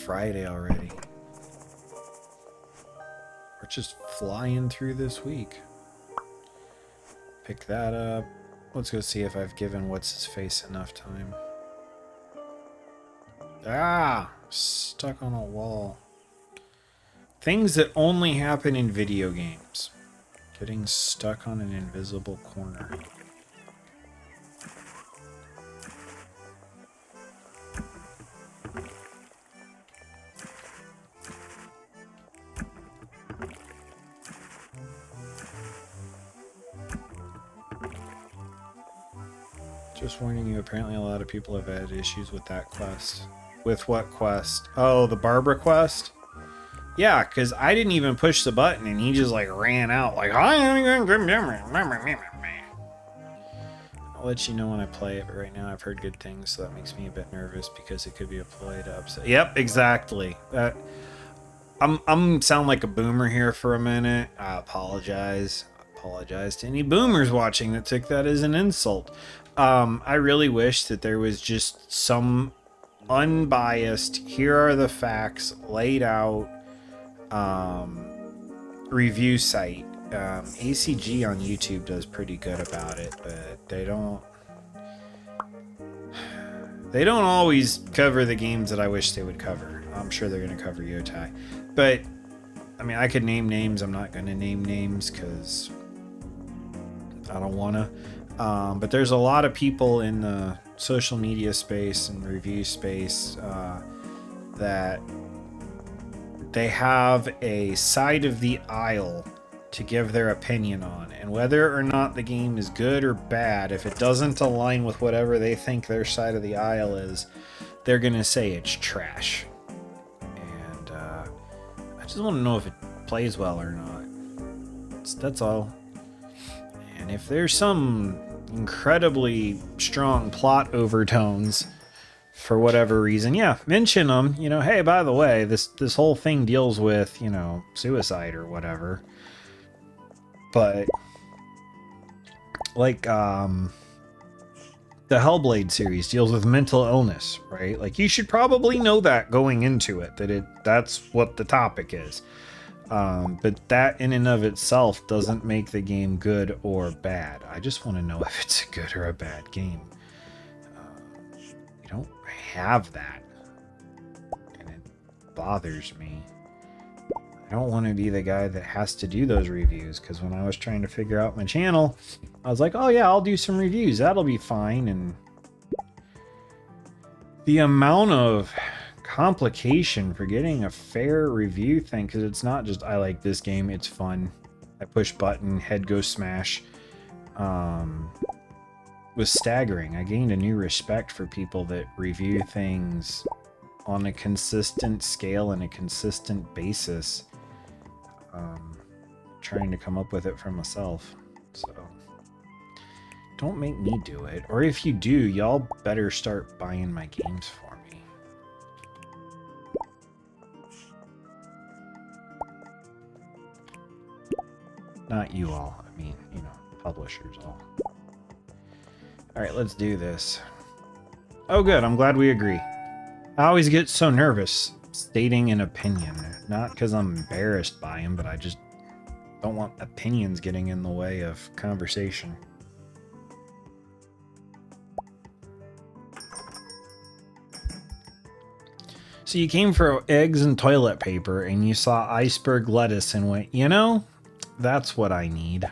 Friday already. We're just flying through this week. Pick that up. Let's go see if I've given what's-his-face enough time. Ah! Stuck on a wall. Things that only happen in video games. Getting stuck on an invisible corner. Just warning you, apparently a lot of people have had issues with that quest. With what quest? Oh, the Barbara quest? Yeah, because I didn't even push the button and he just like ran out like, I'll let you know when I play it, but right now I've heard good things, so that makes me a bit nervous because it could be a ploy to upset. Yep, exactly. I'm sound like a boomer here for a minute. I apologize. I apologize to any boomers watching that took that as an insult. I really wish that there was just some unbiased, here are the facts laid out review site. ACG on YouTube does pretty good about it, but they don't always cover the games that I wish they would cover. I'm sure they're going to cover Yotai, but I mean, I could name names. I'm not going to name names because I don't want to. But there's a lot of people in the social media space and review space that they have a side of the aisle to give their opinion on. And whether or not the game is good or bad, if it doesn't align with whatever they think their side of the aisle is, they're going to say it's trash. And I just want to know if it plays well or not. That's all. And if there's some incredibly strong plot overtones for whatever reason, yeah, mention them. You know, hey, by the way, this whole thing deals with, you know, suicide or whatever. But like the Hellblade series deals with mental illness, right? Like you should probably know that going into it, that's what the topic is. But that in and of itself doesn't make the game good or bad. I just want to know if it's a good or a bad game. We don't have that, and it bothers me. I don't want to be the guy that has to do those reviews, because when I was trying to figure out my channel, I was like, oh yeah, I'll do some reviews. That'll be fine. And the amount of complication for getting a fair review thing, because it's not just I like this game, it's fun, I push button, head goes smash, was staggering. I gained a new respect for people that review things on a consistent scale and a consistent basis, trying to come up with it for myself. So don't make me do it, or if you do, y'all better start buying my games for me. Not you all, I mean, you know, publishers all. Alright, let's do this. Oh good, I'm glad we agree. I always get so nervous stating an opinion. Not because I'm embarrassed by him, but I just don't want opinions getting in the way of conversation. So you came for eggs and toilet paper, and you saw iceberg lettuce and went, you know, that's what I need.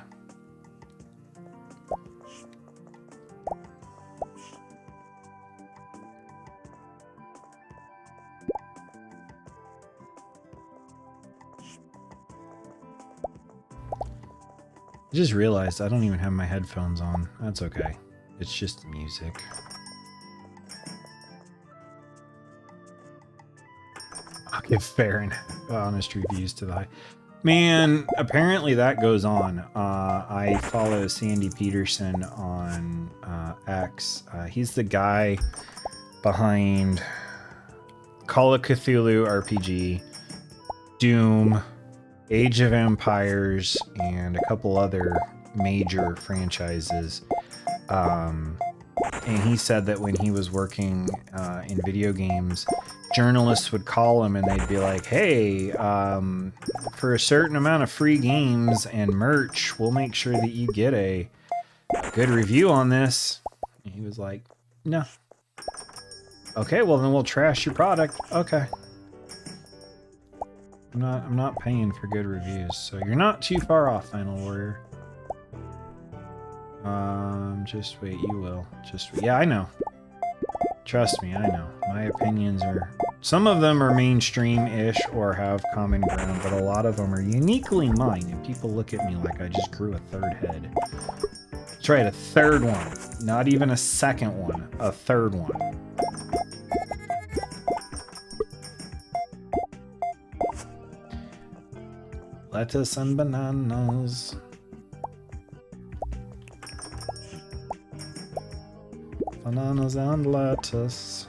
I just realized I don't even have my headphones on. That's okay. It's just music. I'll give fair and honest reviews to the man. Apparently that goes on. I follow Sandy Peterson on X. He's the guy behind Call of Cthulhu RPG, Doom, Age of Empires, and a couple other major franchises. And he said that when he was working in video games, journalists would call him and they'd be like, hey, for a certain amount of free games and merch, we'll make sure that you get a good review on this. And he was like, no. Okay, well then we'll trash your product. Okay. I'm not paying for good reviews, so you're not too far off, Final Warrior. Just wait, you will. Just wait. Yeah, I know. Trust me, I know. My opinions are... Some of them are mainstream-ish or have common ground, but a lot of them are uniquely mine, and people look at me like I just grew a third head. That's right, a third one. Not even a second one. A third one. Lettuce and bananas. Bananas and lettuce.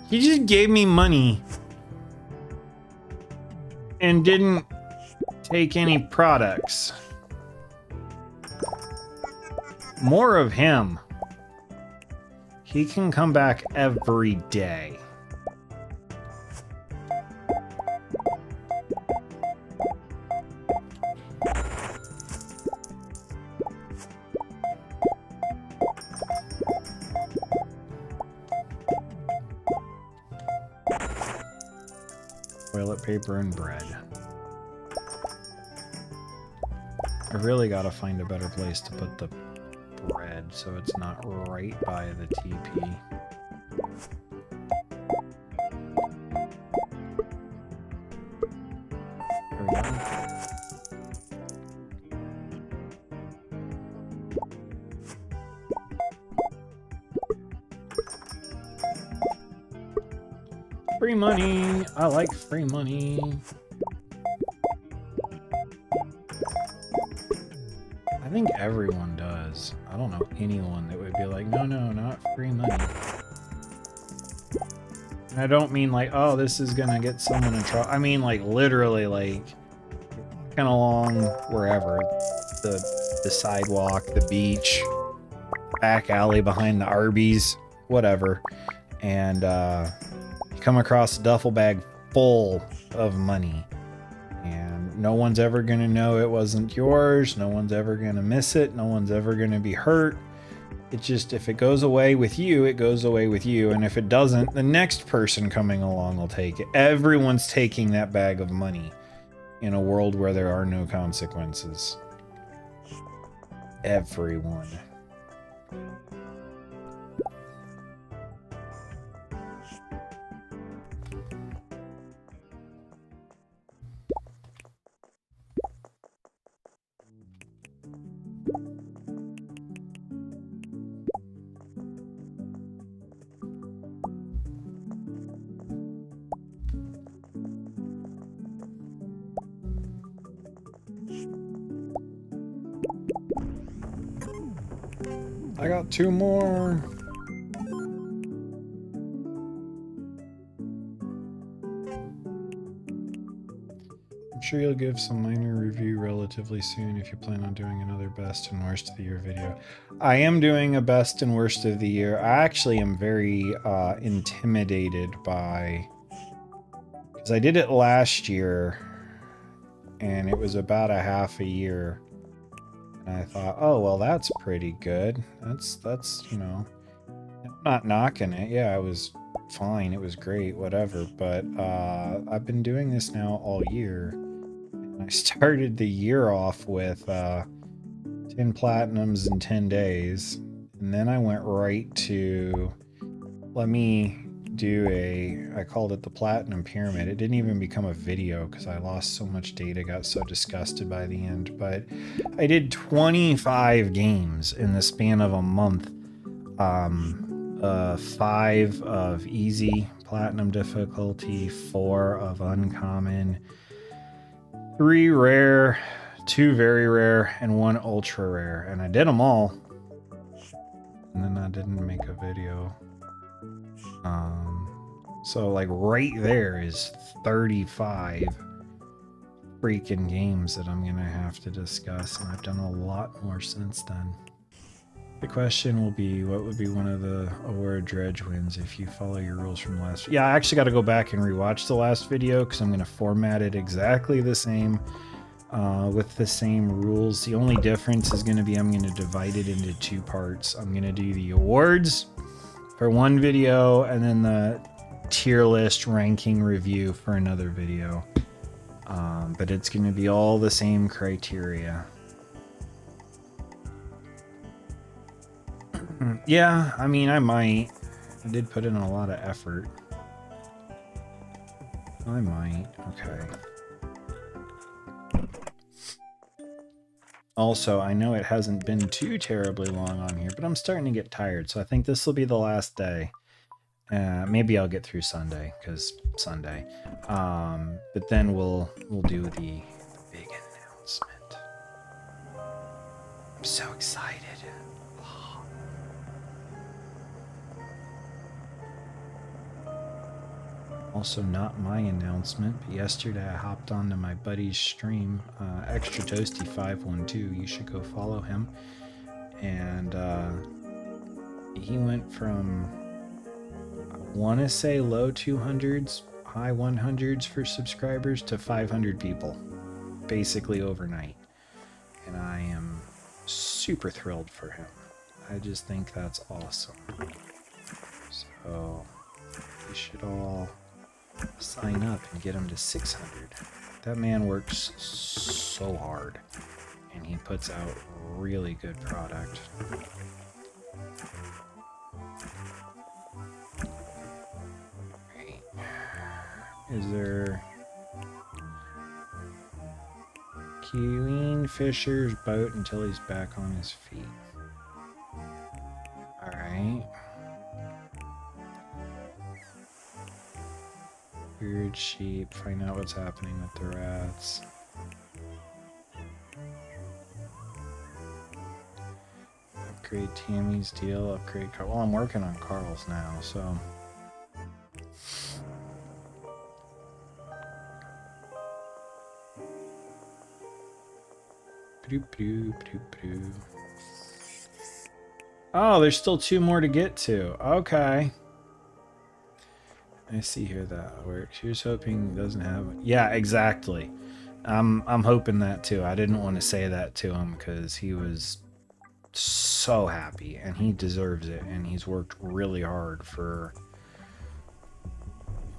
He just gave me money and didn't take any products. More of him. He can come back every day. Toilet paper and bread. I really gotta find a better place to put the bread so it's not right by the TP. Free money. I like free money. I think everyone does. I don't know anyone that would be like, no, no, not free money. And I don't mean like, oh, this is gonna get someone in trouble. I mean like literally like walking along wherever, the sidewalk, the beach, back alley behind the Arby's, whatever, and you come across a duffel bag full of money. And no one's ever going to know it wasn't yours. No one's ever going to miss it. No one's ever going to be hurt. It's just, if it goes away with you, it goes away with you. And if it doesn't, the next person coming along will take it. Everyone's taking that bag of money in a world where there are no consequences. Everyone. I got 2 more. I'm sure you'll give some minor review relatively soon if you plan on doing another best and worst of the year video. I am doing a best and worst of the year. I actually am very intimidated by, because I did it last year and it was about a half a year. And I thought, oh, well, that's pretty good. That's, you know, I'm not knocking it. Yeah, it was fine. It was great, whatever. But I've been doing this now all year. And I started the year off with 10 platinums in 10 days. And then I went right to, let me do I called it the Platinum Pyramid. It didn't even become a video because I lost so much data, got so disgusted by the end. But I did 25 games in the span of a month. 5 of easy platinum difficulty, 4 of uncommon, 3 rare, 2 very rare, and 1 ultra rare. And I did them all. And then I didn't make a video. So like right there is 35 freaking games that I'm gonna have to discuss, and I've done a lot more since then. The question will be, what would be one of the award dredge wins if you follow your rules from last? Yeah, I actually got to go back and rewatch the last video because I'm gonna format it exactly the same with the same rules. The only difference is gonna be I'm gonna divide it into 2 parts. I'm gonna do the awards for one video, and then the tier list ranking review for another video. But it's going to be all the same criteria. Yeah, I mean, I might. I did put in a lot of effort. I might. Okay. Also, I know it hasn't been too terribly long on here, but I'm starting to get tired, so I think this will be the last day. Maybe I'll get through Sunday, because Sunday. But then we'll do the big announcement. I'm so excited. Also, not my announcement, but yesterday I hopped onto my buddy's stream, Extra Toasty 512. You should go follow him. And he went from, I want to say low 200s, high 100s for subscribers to 500 people, basically overnight. And I am super thrilled for him. I just think that's awesome. So we should all sign up and get him to 600. That man works so hard, and he puts out really good product. Right. Is there Keen Fisher's boat until he's back on his feet? All right. Herd sheep. Find out what's happening with the rats. Upgrade Tammy's deal. Upgrade Carl. Well, I'm working on Carl's now, so. Oh, there's still 2 more to get to. Okay. I see here that works. Here's hoping he doesn't have. Yeah, exactly. I'm hoping that too. I didn't want to say that to him because he was so happy and he deserves it, and he's worked really hard for,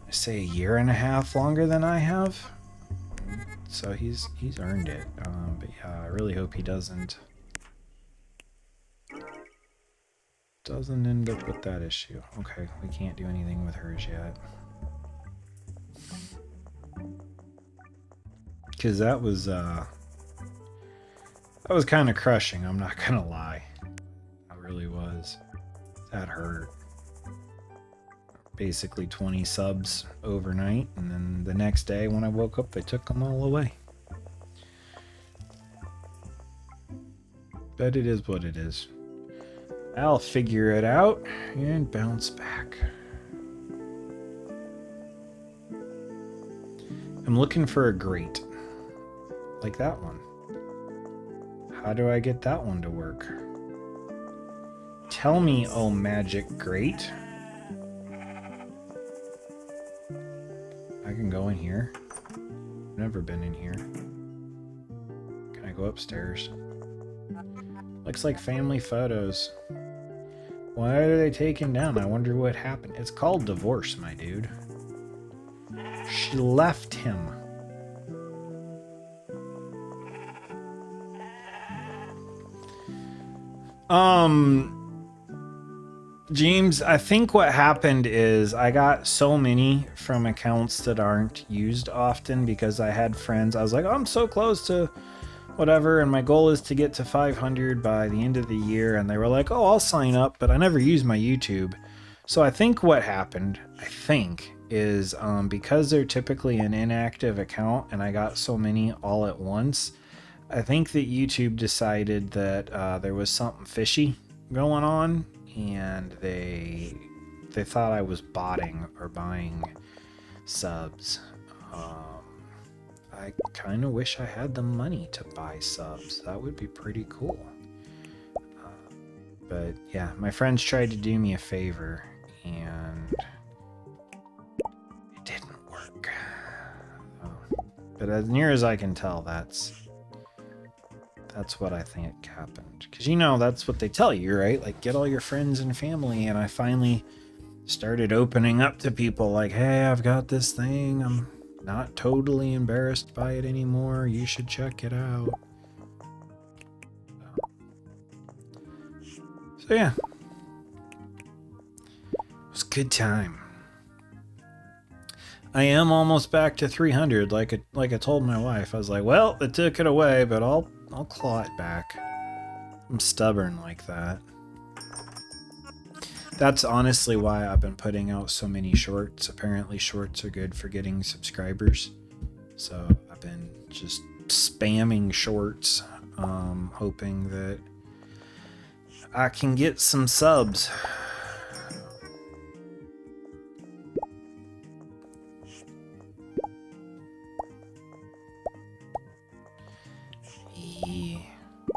I say, a year and a half longer than I have. So he's earned it. But yeah, I really hope he doesn't end up with that issue. Okay, we can't do anything with hers yet. Because that was kind of crushing, I'm not gonna lie. It really was. That hurt. Basically 20 subs overnight, and then the next day when I woke up, they took them all away. But it is what it is. I'll figure it out and bounce back. I'm looking for a grate. Like that one. How do I get that one to work? Tell me, oh magic grate. I can go in here. I've never been in here. Can I go upstairs? Looks like family photos. Why are they taken down? I wonder what happened. It's called divorce, my dude. She left him. James, I think what happened is I got so many from accounts that aren't used often because I had friends. I was like, oh, I'm so close to whatever, and my goal is to get to 500 by the end of the year. And they were like, oh, I'll sign up, but I never use my YouTube. So I think what happened, is because they're typically an inactive account and I got so many all at once, I think that YouTube decided that there was something fishy going on, and they thought I was botting or buying subs. I kind of wish I had the money to buy subs. That would be pretty cool. But yeah, my friends tried to do me a favor, and it didn't work. But as near as I can tell, that's what I think happened. Because, you know, that's what they tell you, right? Like, get all your friends and family. And I finally started opening up to people like, hey, I've got this thing. I'm not totally embarrassed by it anymore. You should check it out. So, yeah. It was a good time. I am almost back to 300, like I told my wife. I was like, well, they took it away, but I'll claw it back. I'm stubborn like that. That's honestly why I've been putting out so many shorts. Apparently shorts are good for getting subscribers. So I've been just spamming shorts, hoping that I can get some subs.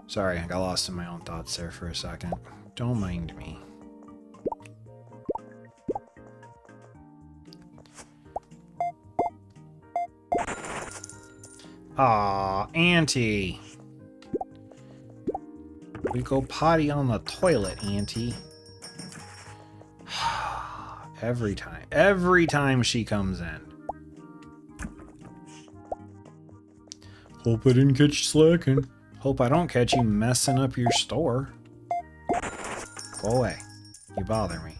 Sorry, I got lost in my own thoughts there for a second. Don't mind me. Aw, Auntie. We go potty on the toilet, Auntie. Every time she comes in. Hope I didn't catch you slacking. Hope I don't catch you messing up your store. Go away. You bother me.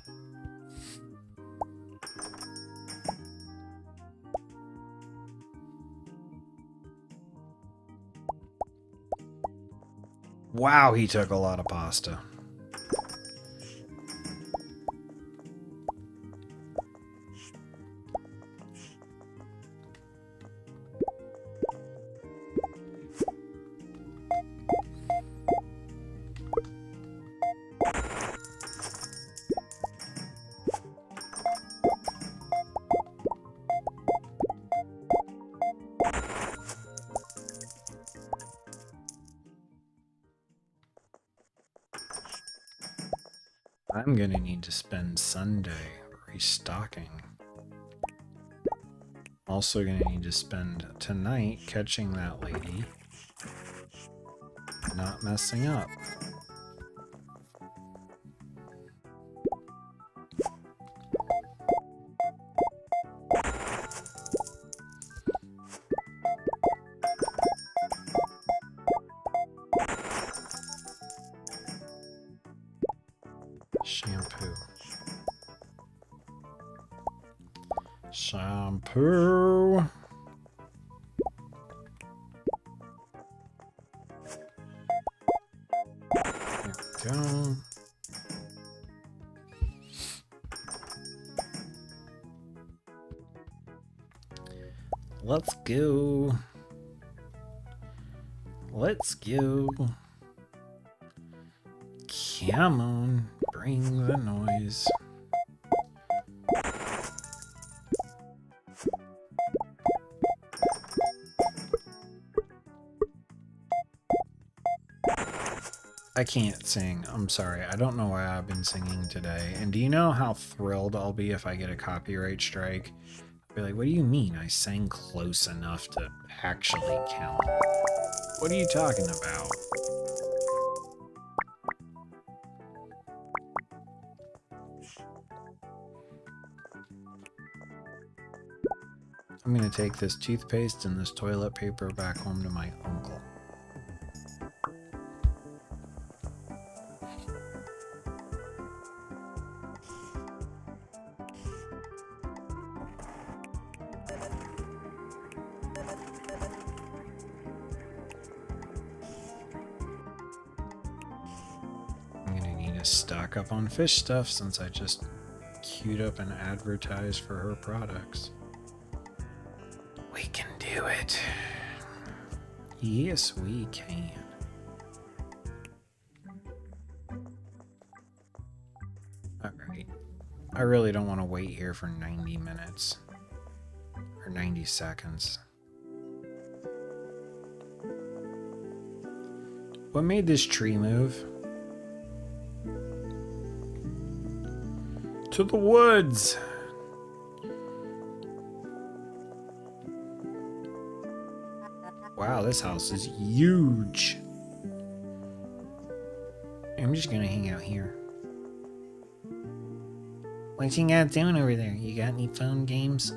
Wow, he took a lot of pasta. I'm gonna need to spend Sunday restocking. Also gonna need to spend tonight catching that lady. Not messing up. Shampoo. Shampoo. There we go. Let's go. Let's go. Come on, bring the noise. I can't sing. I'm sorry. I don't know why I've been singing today. And do you know how thrilled I'll be if I get a copyright strike? I'll be like, what do you mean? I sang close enough to actually count. What are you talking about? I'm going to take this toothpaste and this toilet paper back home to my uncle. I'm going to need to stock up on fish stuff since I just queued up and advertised for her products. We can do it. Yes, we can. Alright. I really don't want to wait here for 90 minutes. Or 90 seconds. What made this tree move? To the woods! Wow, this house is huge. I'm just gonna hang out here. What you got doing over there? You got any phone games?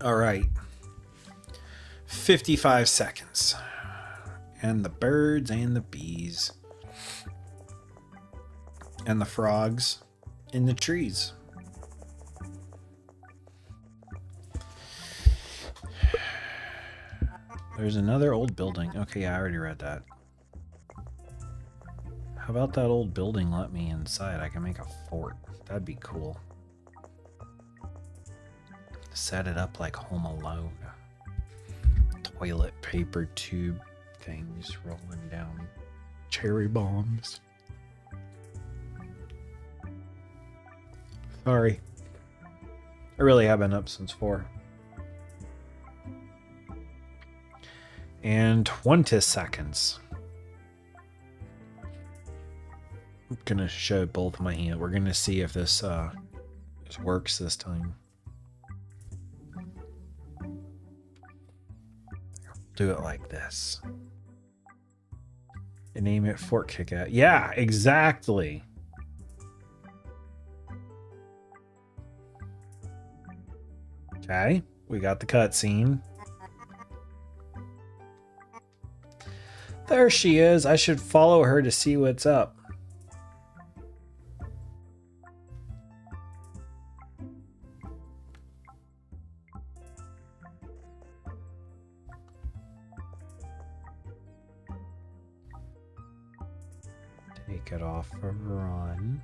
All right. 55 seconds. And the birds and the bees. And the frogs in the trees. There's another old building. Okay, I already read that. How about that old building let me inside? I can make a fort. That'd be cool. Set it up like Home Alone. Toilet paper tube things rolling down. Cherry bombs. Sorry. I really have been up since 4. And 20 seconds. I'm gonna show both my hands. We're gonna see if this works this time. Do it like this. And name it Fort Kick-Ass. Yeah, exactly. Okay, we got the cutscene. There she is. I should follow her to see what's up. Take it off a run.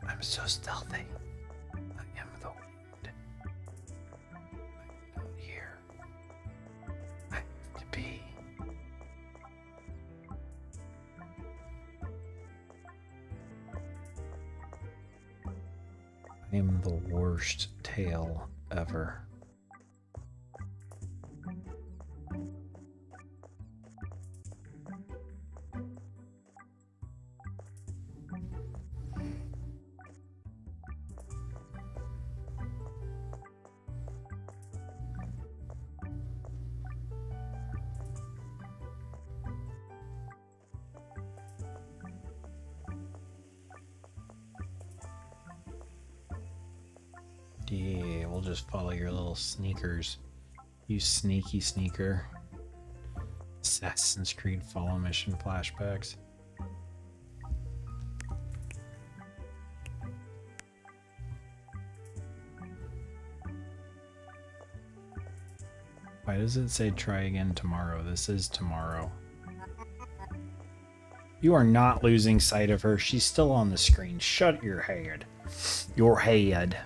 I'm so stealthy. I am the wind. I'm here. I am the worst tail ever. Yeah, we'll just follow your little sneakers. You sneaky sneaker. Assassin's Creed follow mission flashbacks. Why does it say try again tomorrow? This is tomorrow. You are not losing sight of her. She's still on the screen. Shut your head. Your head.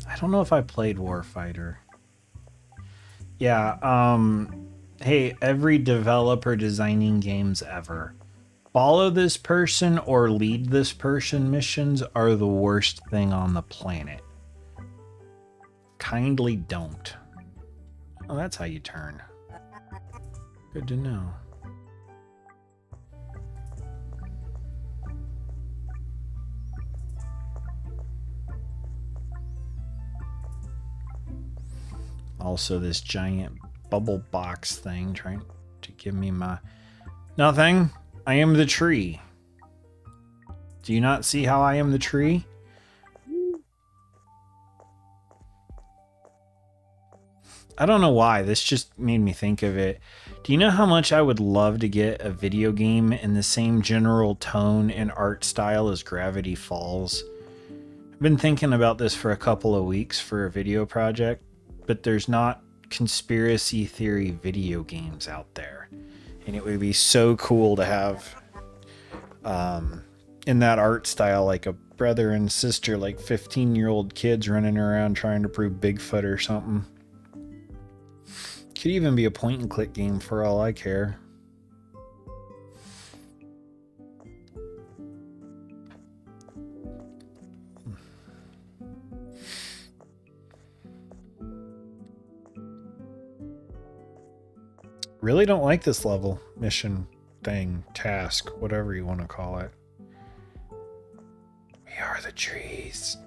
I don't know if I played Warfighter. Yeah, hey, every developer designing games ever. Follow this person or lead this person missions are the worst thing on the planet. Kindly don't. Oh, that's how you turn. Good to know. Also, this giant bubble box thing trying to give me my... Nothing. I am the tree. Do you not see how I am the tree? I don't know why. This just made me think of it. Do you know how much I would love to get a video game in the same general tone and art style as Gravity Falls? I've been thinking about this for a couple of weeks for a video project, but there's not conspiracy theory video games out there. And it would be so cool to have in that art style, like a brother and sister, like 15-year-old kids running around trying to prove Bigfoot or something. Could even be a point and click game for all I care. Really don't like this level, mission, thing, task, whatever you want to call it. We are the trees.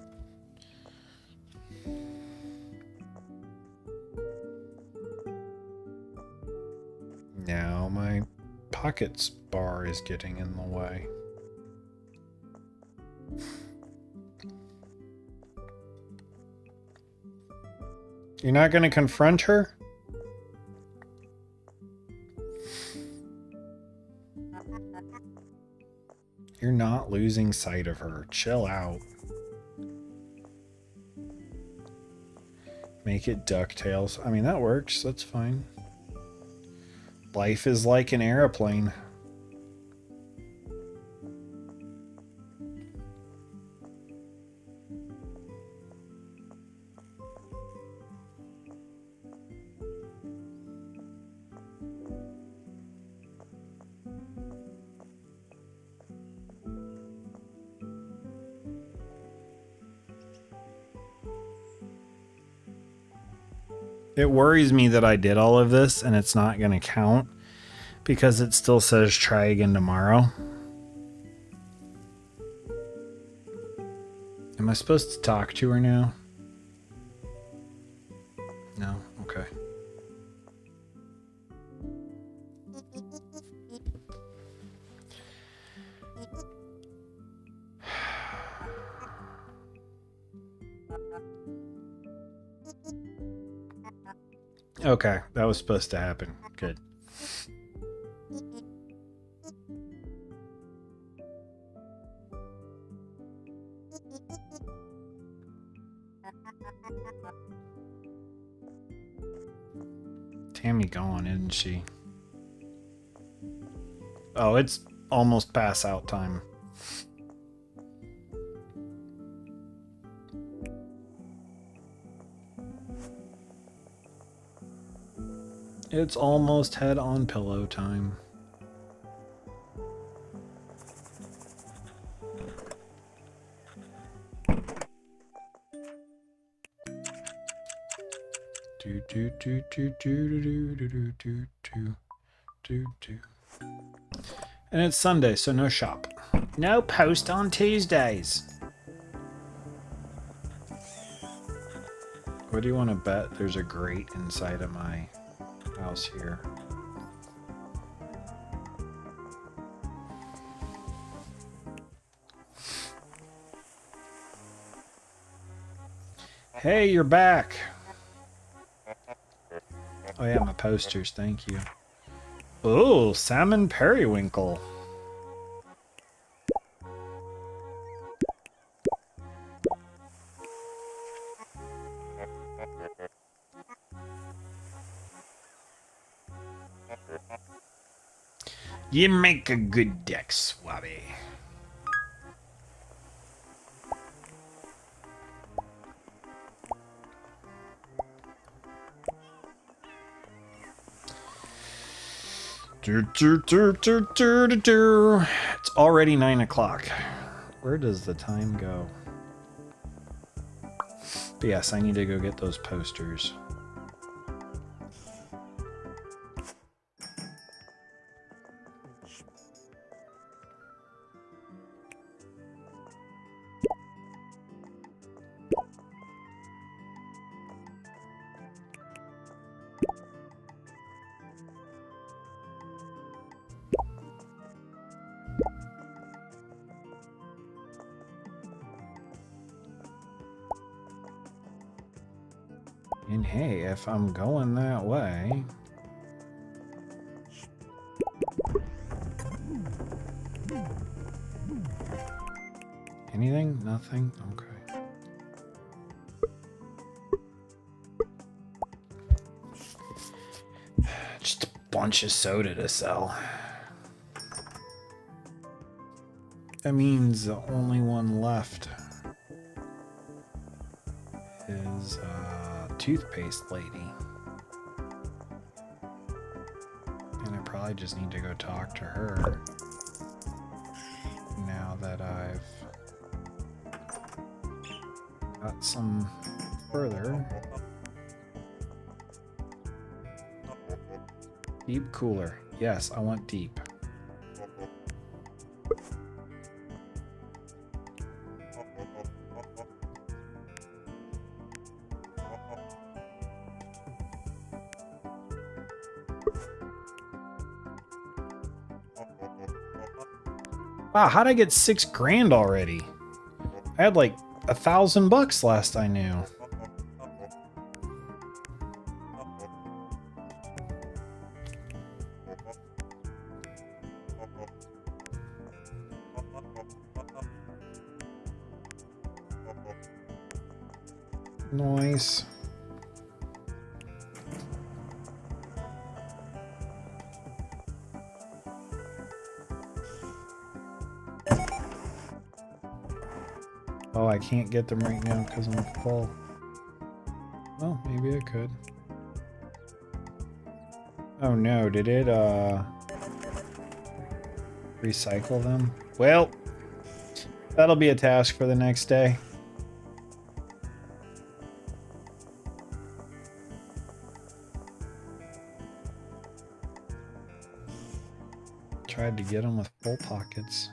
Now my pockets bar is getting in the way. You're not going to confront her? You're not losing sight of her. Chill out. Make it DuckTales. I mean, that works. That's fine. Life is like an airplane. It worries me that I did all of this and it's not going to count because it still says try again tomorrow. Am I supposed to talk to her now? No? Okay. Okay, that was supposed to happen. Good. Tammy gone, isn't she? Oh, it's almost pass out time. It's almost head on pillow time. Do do do do do do do do do do do do. And it's Sunday, so no shop. No post on Tuesdays. What do you want to bet? There's a grate inside of my house here. Hey, you're back. Oh yeah, my posters, thank you. Oh, salmon periwinkle. You make a good deck, Swabby. It's already 9 o'clock. Where does the time go? But yes, I need to go get those posters. And hey, if I'm going that way... Anything? Nothing? Okay. Just a bunch of soda to sell. That means the only one left is toothpaste lady. And I probably just need to go talk to her now that I've got some further. Deep cooler. Yes, I want deep. Wow, how'd I get $6 grand already? I had like $1,000 last I knew. Nice. Oh, I can't get them right now because I'm full. Well, maybe I could. Oh no, did it recycle them? Well, that'll be a task for the next day. Tried to get them with full pockets.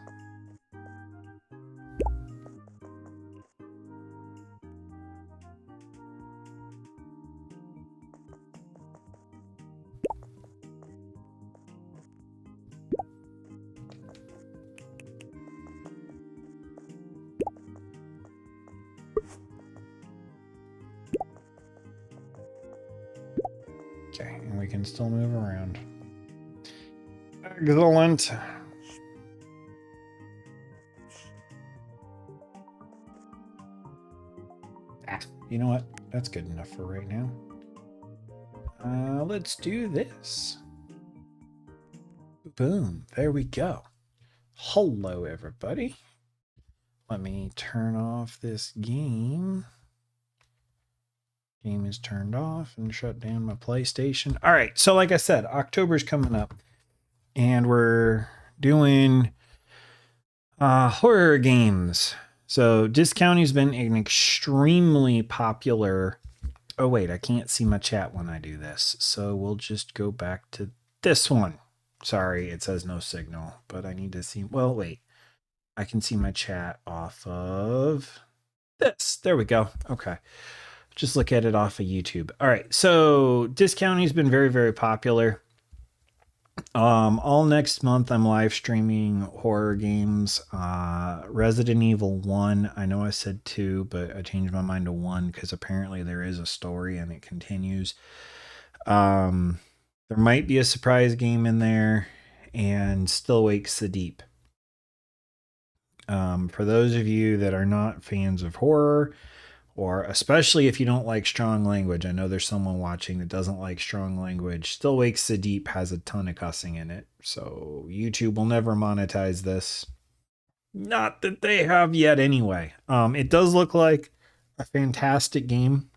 Okay, and we can still move around. Excellent. You know what? That's good enough for right now. Let's do this. Boom. There we go. Hello, everybody. Let me turn off this game. Game is turned off and shut down my PlayStation. All right. So like I said, October's coming up and we're doing horror games. So Disc County's been an extremely popular. Oh wait, I can't see my chat when I do this. So we'll just go back to this one. Sorry, it says no signal, but I need to see. Well, wait. I can see my chat off of this. There we go. Okay. Just look at it off of YouTube. All right. So Disc County's been very, very popular. All next month I'm live streaming horror games. Resident Evil 1. I know I said 2, but I changed my mind to 1 because apparently there is a story and it continues. There might be a surprise game in there, and Still Wakes the Deep. For those of you that are not fans of horror, or especially if you don't like strong language, I know there's someone watching that doesn't like strong language. Still Wakes the Deep has a ton of cussing in it, so YouTube will never monetize this. Not that they have yet anyway. It does look like a fantastic game.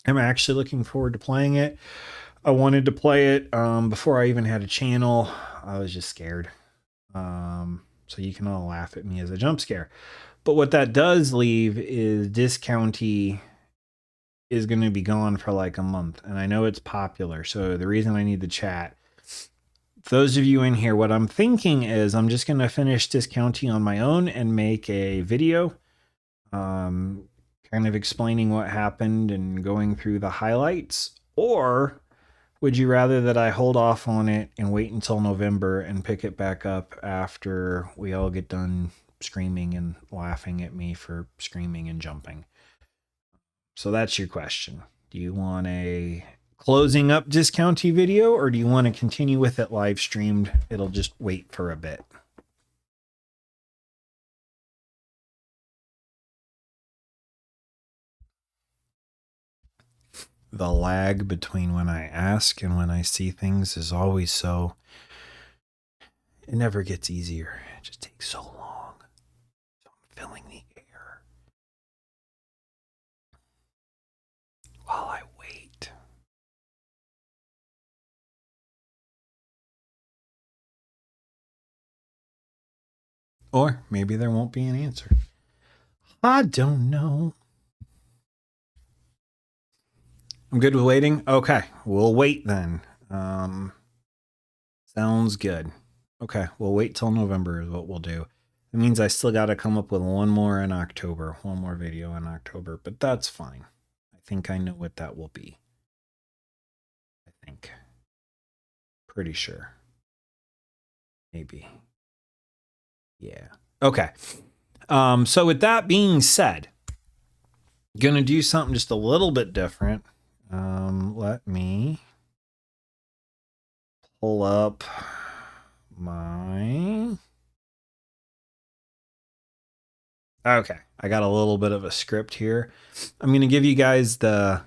I'm actually looking forward to playing it. I wanted to play it before I even had a channel. I was just scared. So you can all laugh at me as a jump scare. But what that does leave is Disc County is going to be gone for like a month. And I know it's popular. So the reason I need the chat, those of you in here, what I'm thinking is I'm just going to finish Disc County on my own and make a video kind of explaining what happened and going through the highlights. Or would you rather that I hold off on it and wait until November and pick it back up after we all get done screaming and laughing at me for screaming and jumping? So that's your question. Do you want a closing up Disc County video, or do you want to continue with it live streamed? It'll just wait for a bit. The lag between when I ask and when I see things is always so... It never gets easier. It just takes so long. So I'm filling the air while I wait. Or maybe there won't be an answer. I don't know. I'm good with waiting? Okay, we'll wait then. Sounds good. Okay, we'll wait till November is what we'll do. It means I still got to come up with one more in October, one more video in October, but that's fine. I think I know what that will be. I think. Pretty sure. Maybe. Yeah. Okay. So with that being said, gonna do something just a little bit different. Let me pull up my... Okay, I got a little bit of a script here. I'm going to give you guys the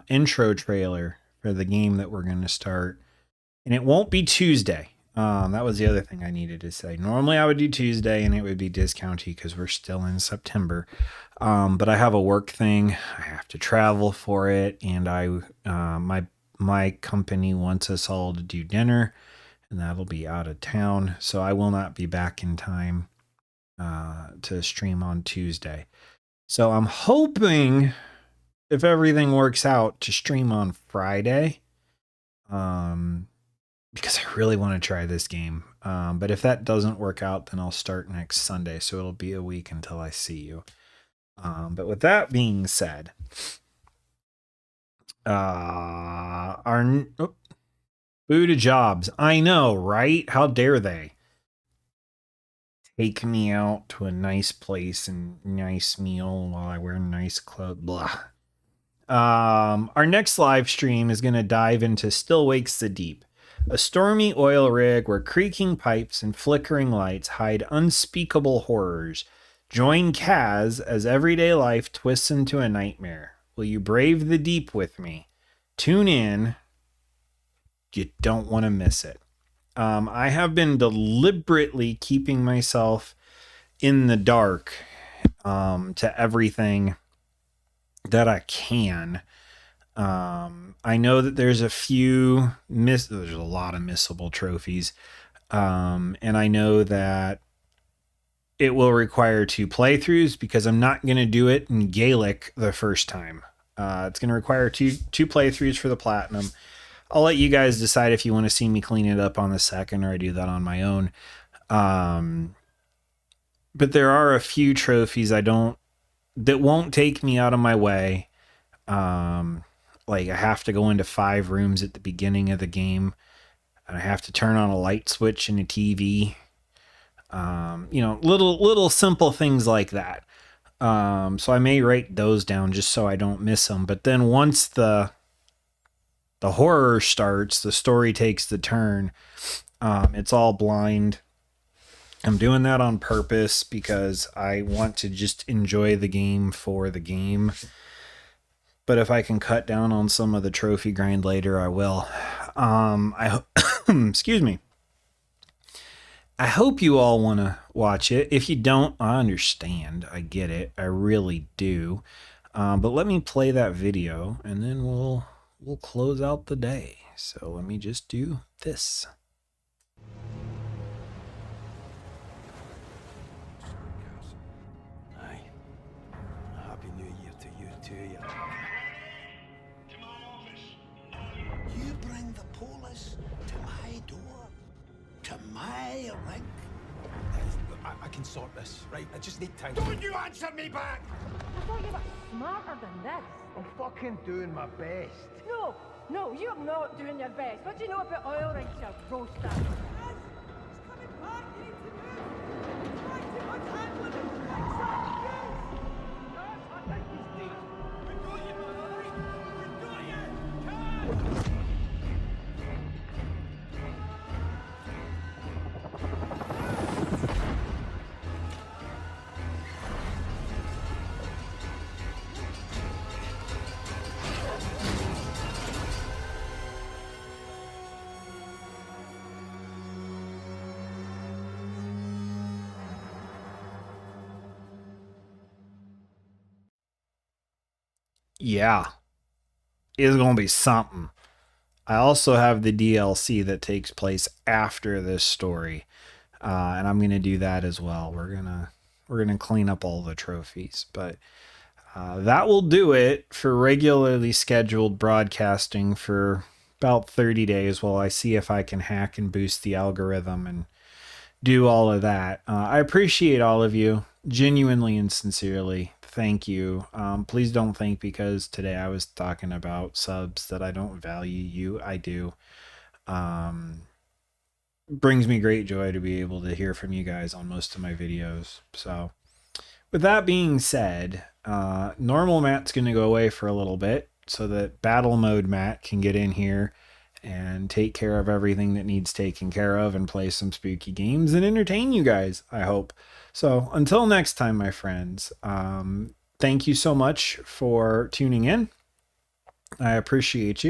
intro trailer for the game that we're going to start. And it won't be Tuesday. That was the other thing I needed to say. Normally I would do Tuesday and it would be Disc County because we're still in September. But I have a work thing. I have to travel for it. And my company wants us all to do dinner. And that'll be out of town. So I will not be back in time to stream on Tuesday. So I'm hoping, if everything works out, to stream on Friday. Because I really want to try this game. But if that doesn't work out, then I'll start next Sunday. So it'll be a week until I see you. But with that being said, Buddha Jobs. I know, right? How dare they take me out to a nice place and nice meal while I wear nice clothes? Blah. Our next live stream is going to dive into Still Wakes the Deep, a stormy oil rig where creaking pipes and flickering lights hide unspeakable horrors. Join Kaz as everyday life twists into a nightmare. Will you brave the deep with me? Tune in. You don't want to miss it. I have been deliberately keeping myself in the dark to everything that I can. I know that there's a few there's a lot of missable trophies. And I know that it will require 2 playthroughs because I'm not going to do it in Gaelic the first time. It's going to require two playthroughs for the platinum. I'll let you guys decide if you want to see me clean it up on the second or I do that on my own. But there are a few trophies that won't take me out of my way. Like I have to go into 5 rooms at the beginning of the game. And I have to turn on a light switch in a TV. Little simple things like that. So I may write those down just so I don't miss them. But then once the horror starts, the story takes the turn. It's all blind. I'm doing that on purpose because I want to just enjoy the game for the game. But if I can cut down on some of the trophy grind later, I will. Excuse me. I hope you all want to watch it. If you don't, I understand. I get it. I really do. But let me play that video and then we'll close out the day. So let me just do this. Aye. Happy New Year to you too, yeah. To my office. You bring the police to my door, to my ring. I can sort this, right? I just need time. Don't you answer me back! I thought you were smarter than this. I'm fucking doing my best. No, you're not doing your best. What do you know about oil rigs, you roaster? Yeah, it's going to be something. I also have the DLC that takes place after this story. And I'm going to do that as well. We're going to clean up all the trophies, but that will do it for regularly scheduled broadcasting for about 30 days while I see if I can hack and boost the algorithm and do all of that. I appreciate all of you genuinely and sincerely. Thank you. Please don't think because today I was talking about subs that I don't value you. I do. Brings me great joy to be able to hear from you guys on most of my videos. So with that being said, normal Matt's going to go away for a little bit so that battle mode Matt can get in here and take care of everything that needs taken care of and play some spooky games and entertain you guys, I hope. So until next time, my friends, thank you so much for tuning in. I appreciate you.